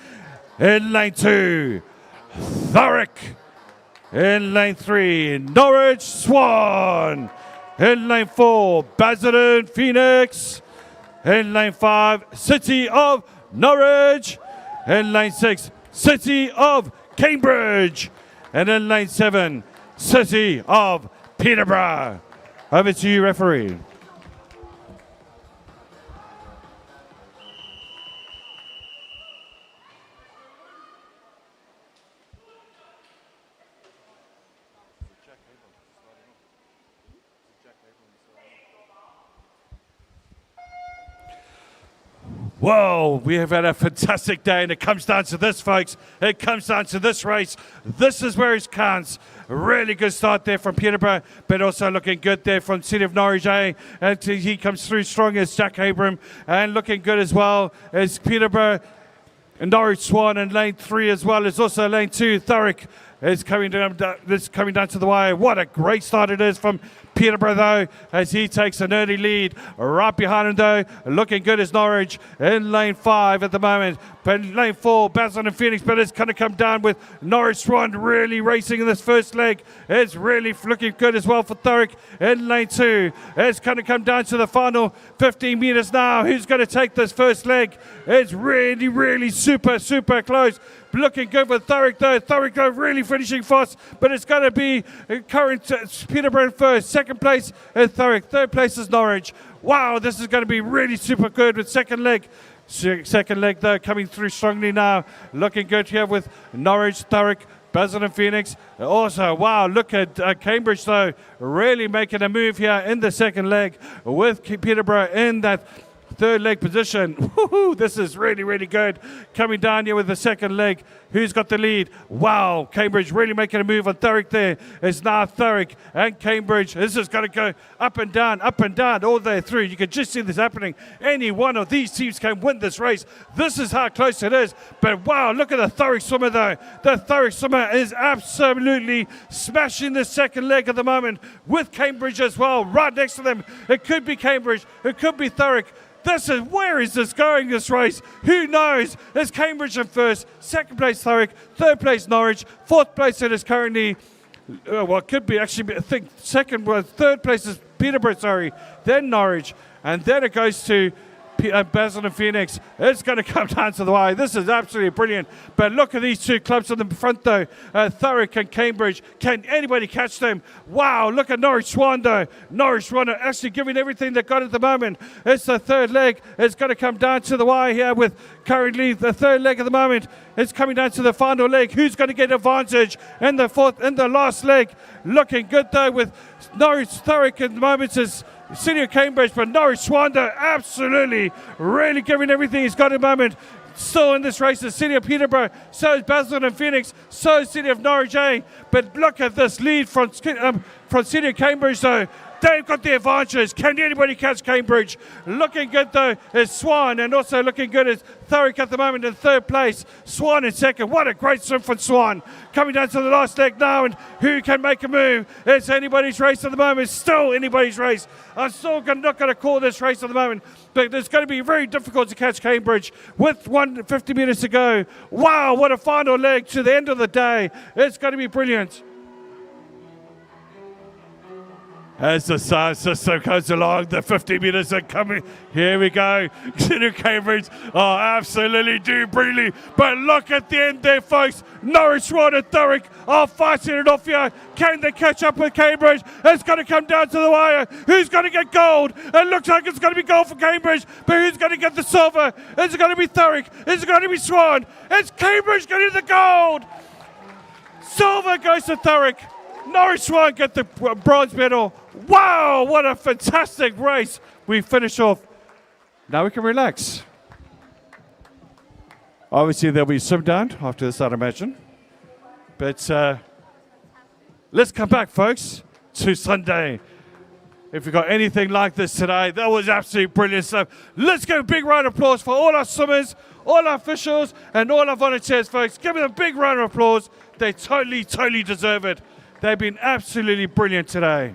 In lane 2, Thurrock. In lane 3, Norwich Swan. In lane 4, Basildon Phoenix. In lane 5, City of Norwich. In lane 6, City of Cambridge. And in lane 7, City of Peterborough. Over to you, referee. Whoa, we have had a fantastic day, and it comes down to this, folks. It comes down to this race. This is where it counts. Really good start there from Peterborough, but also looking good there from City of Norwich A. And he comes through strong as Jack Abram, and looking good as well as Peterborough and Norwich Swan in lane 3 as well. It's also lane 2, Thurrock is coming down to the wire. What a great start it is from Peterborough, though, as he takes an early lead. Right behind him, though, looking good as Norwich in lane 5 at the moment. But in lane 4, Basildon and Phoenix, but it's going to come down with Norwich Swan really racing in this first leg. It's really looking good as well for Thurrock in lane 2. It's going to come down to the final 15 metres now. Who's going to take this first leg? It's really, really super, super close. Looking good for Thurrock, though. Thurrock, though, really finishing fast, but it's going to be current Peterborough first. Second place is Thurrock. Third place is Norwich. Wow, this is going to be really super good with second leg. Second leg, though, coming through strongly now. Looking good here with Norwich, Thurrock, Basildon and Phoenix. Also, wow, look at Cambridge, though, really making a move here in the second leg with Peterborough in that third leg position. Woohoo, this is really, really good. Coming down here with the second leg. Who's got the lead? Wow, Cambridge really making a move on Thurrock there. It's now Thurrock and Cambridge. This is going to go up and down, all the way through. You can just see this happening. Any one of these teams can win this race. This is how close it is. But wow, look at the Thurrock swimmer though. The Thurrock swimmer is absolutely smashing the second leg at the moment with Cambridge as well. Right next to them. It could be Cambridge. It could be Thurrock. Where is this going, this race? Who knows? It's Cambridge in first, second place Thurrock, third place Norwich, fourth place it is currently, it could be actually, I think third place is Peterborough, then Norwich, and then it goes to Basel and Phoenix. It's going to come down to the wire. This is absolutely brilliant. But look at these two clubs on the front though. Thurrock and Cambridge. Can anybody catch them? Wow, look at Norwich Swan though. Norwich Swan are actually giving everything they've got at the moment. It's the third leg. It's going to come down to the wire here with currently the third leg at the moment. It's coming down to the final leg. Who's going to get advantage in the last leg? Looking good though with Norwich Thurrock at the moment is City of Cambridge, but Norwich Swanda absolutely really giving everything he's got at the moment. Still in this race is City of Peterborough, so is Basel and Phoenix, so is City of Norwich A. But look at this lead from City of Cambridge though. They've got the advantage. Can anybody catch Cambridge? Looking good though is Swan, and also looking good is Thurrock at the moment in third place. Swan in second. What a great swim from Swan. Coming down to the last leg now, and who can make a move? It's anybody's race at the moment. It's still anybody's race. I'm still not going to call this race at the moment, but it's going to be very difficult to catch Cambridge with 150 metres to go. Wow, what a final leg to the end of the day. It's going to be brilliant. As the sound system goes along, the 50 metres are coming. Here we go. City of Cambridge absolutely do brilliantly. But look at the end there, folks. Norwich Swan and Thurrock are fighting it off here. Can they catch up with Cambridge? It's going to come down to the wire. Who's going to get gold? It looks like it's going to be gold for Cambridge. But who's going to get the silver? Is it going to be Thurrock? Is it going to be Swan? It's Cambridge getting the gold. Silver goes to Thurrock. Norwich Swan get the bronze medal. Wow, what a fantastic race. We finish off. Now we can relax. Obviously, there'll be swim down after this, I'd imagine. But let's come back, folks, to Sunday. If you got anything like this today, that was absolutely brilliant stuff. Let's give a big round of applause for all our swimmers, all our officials, and all our volunteers, folks. Give them a big round of applause. They totally, totally deserve it. They've been absolutely brilliant today.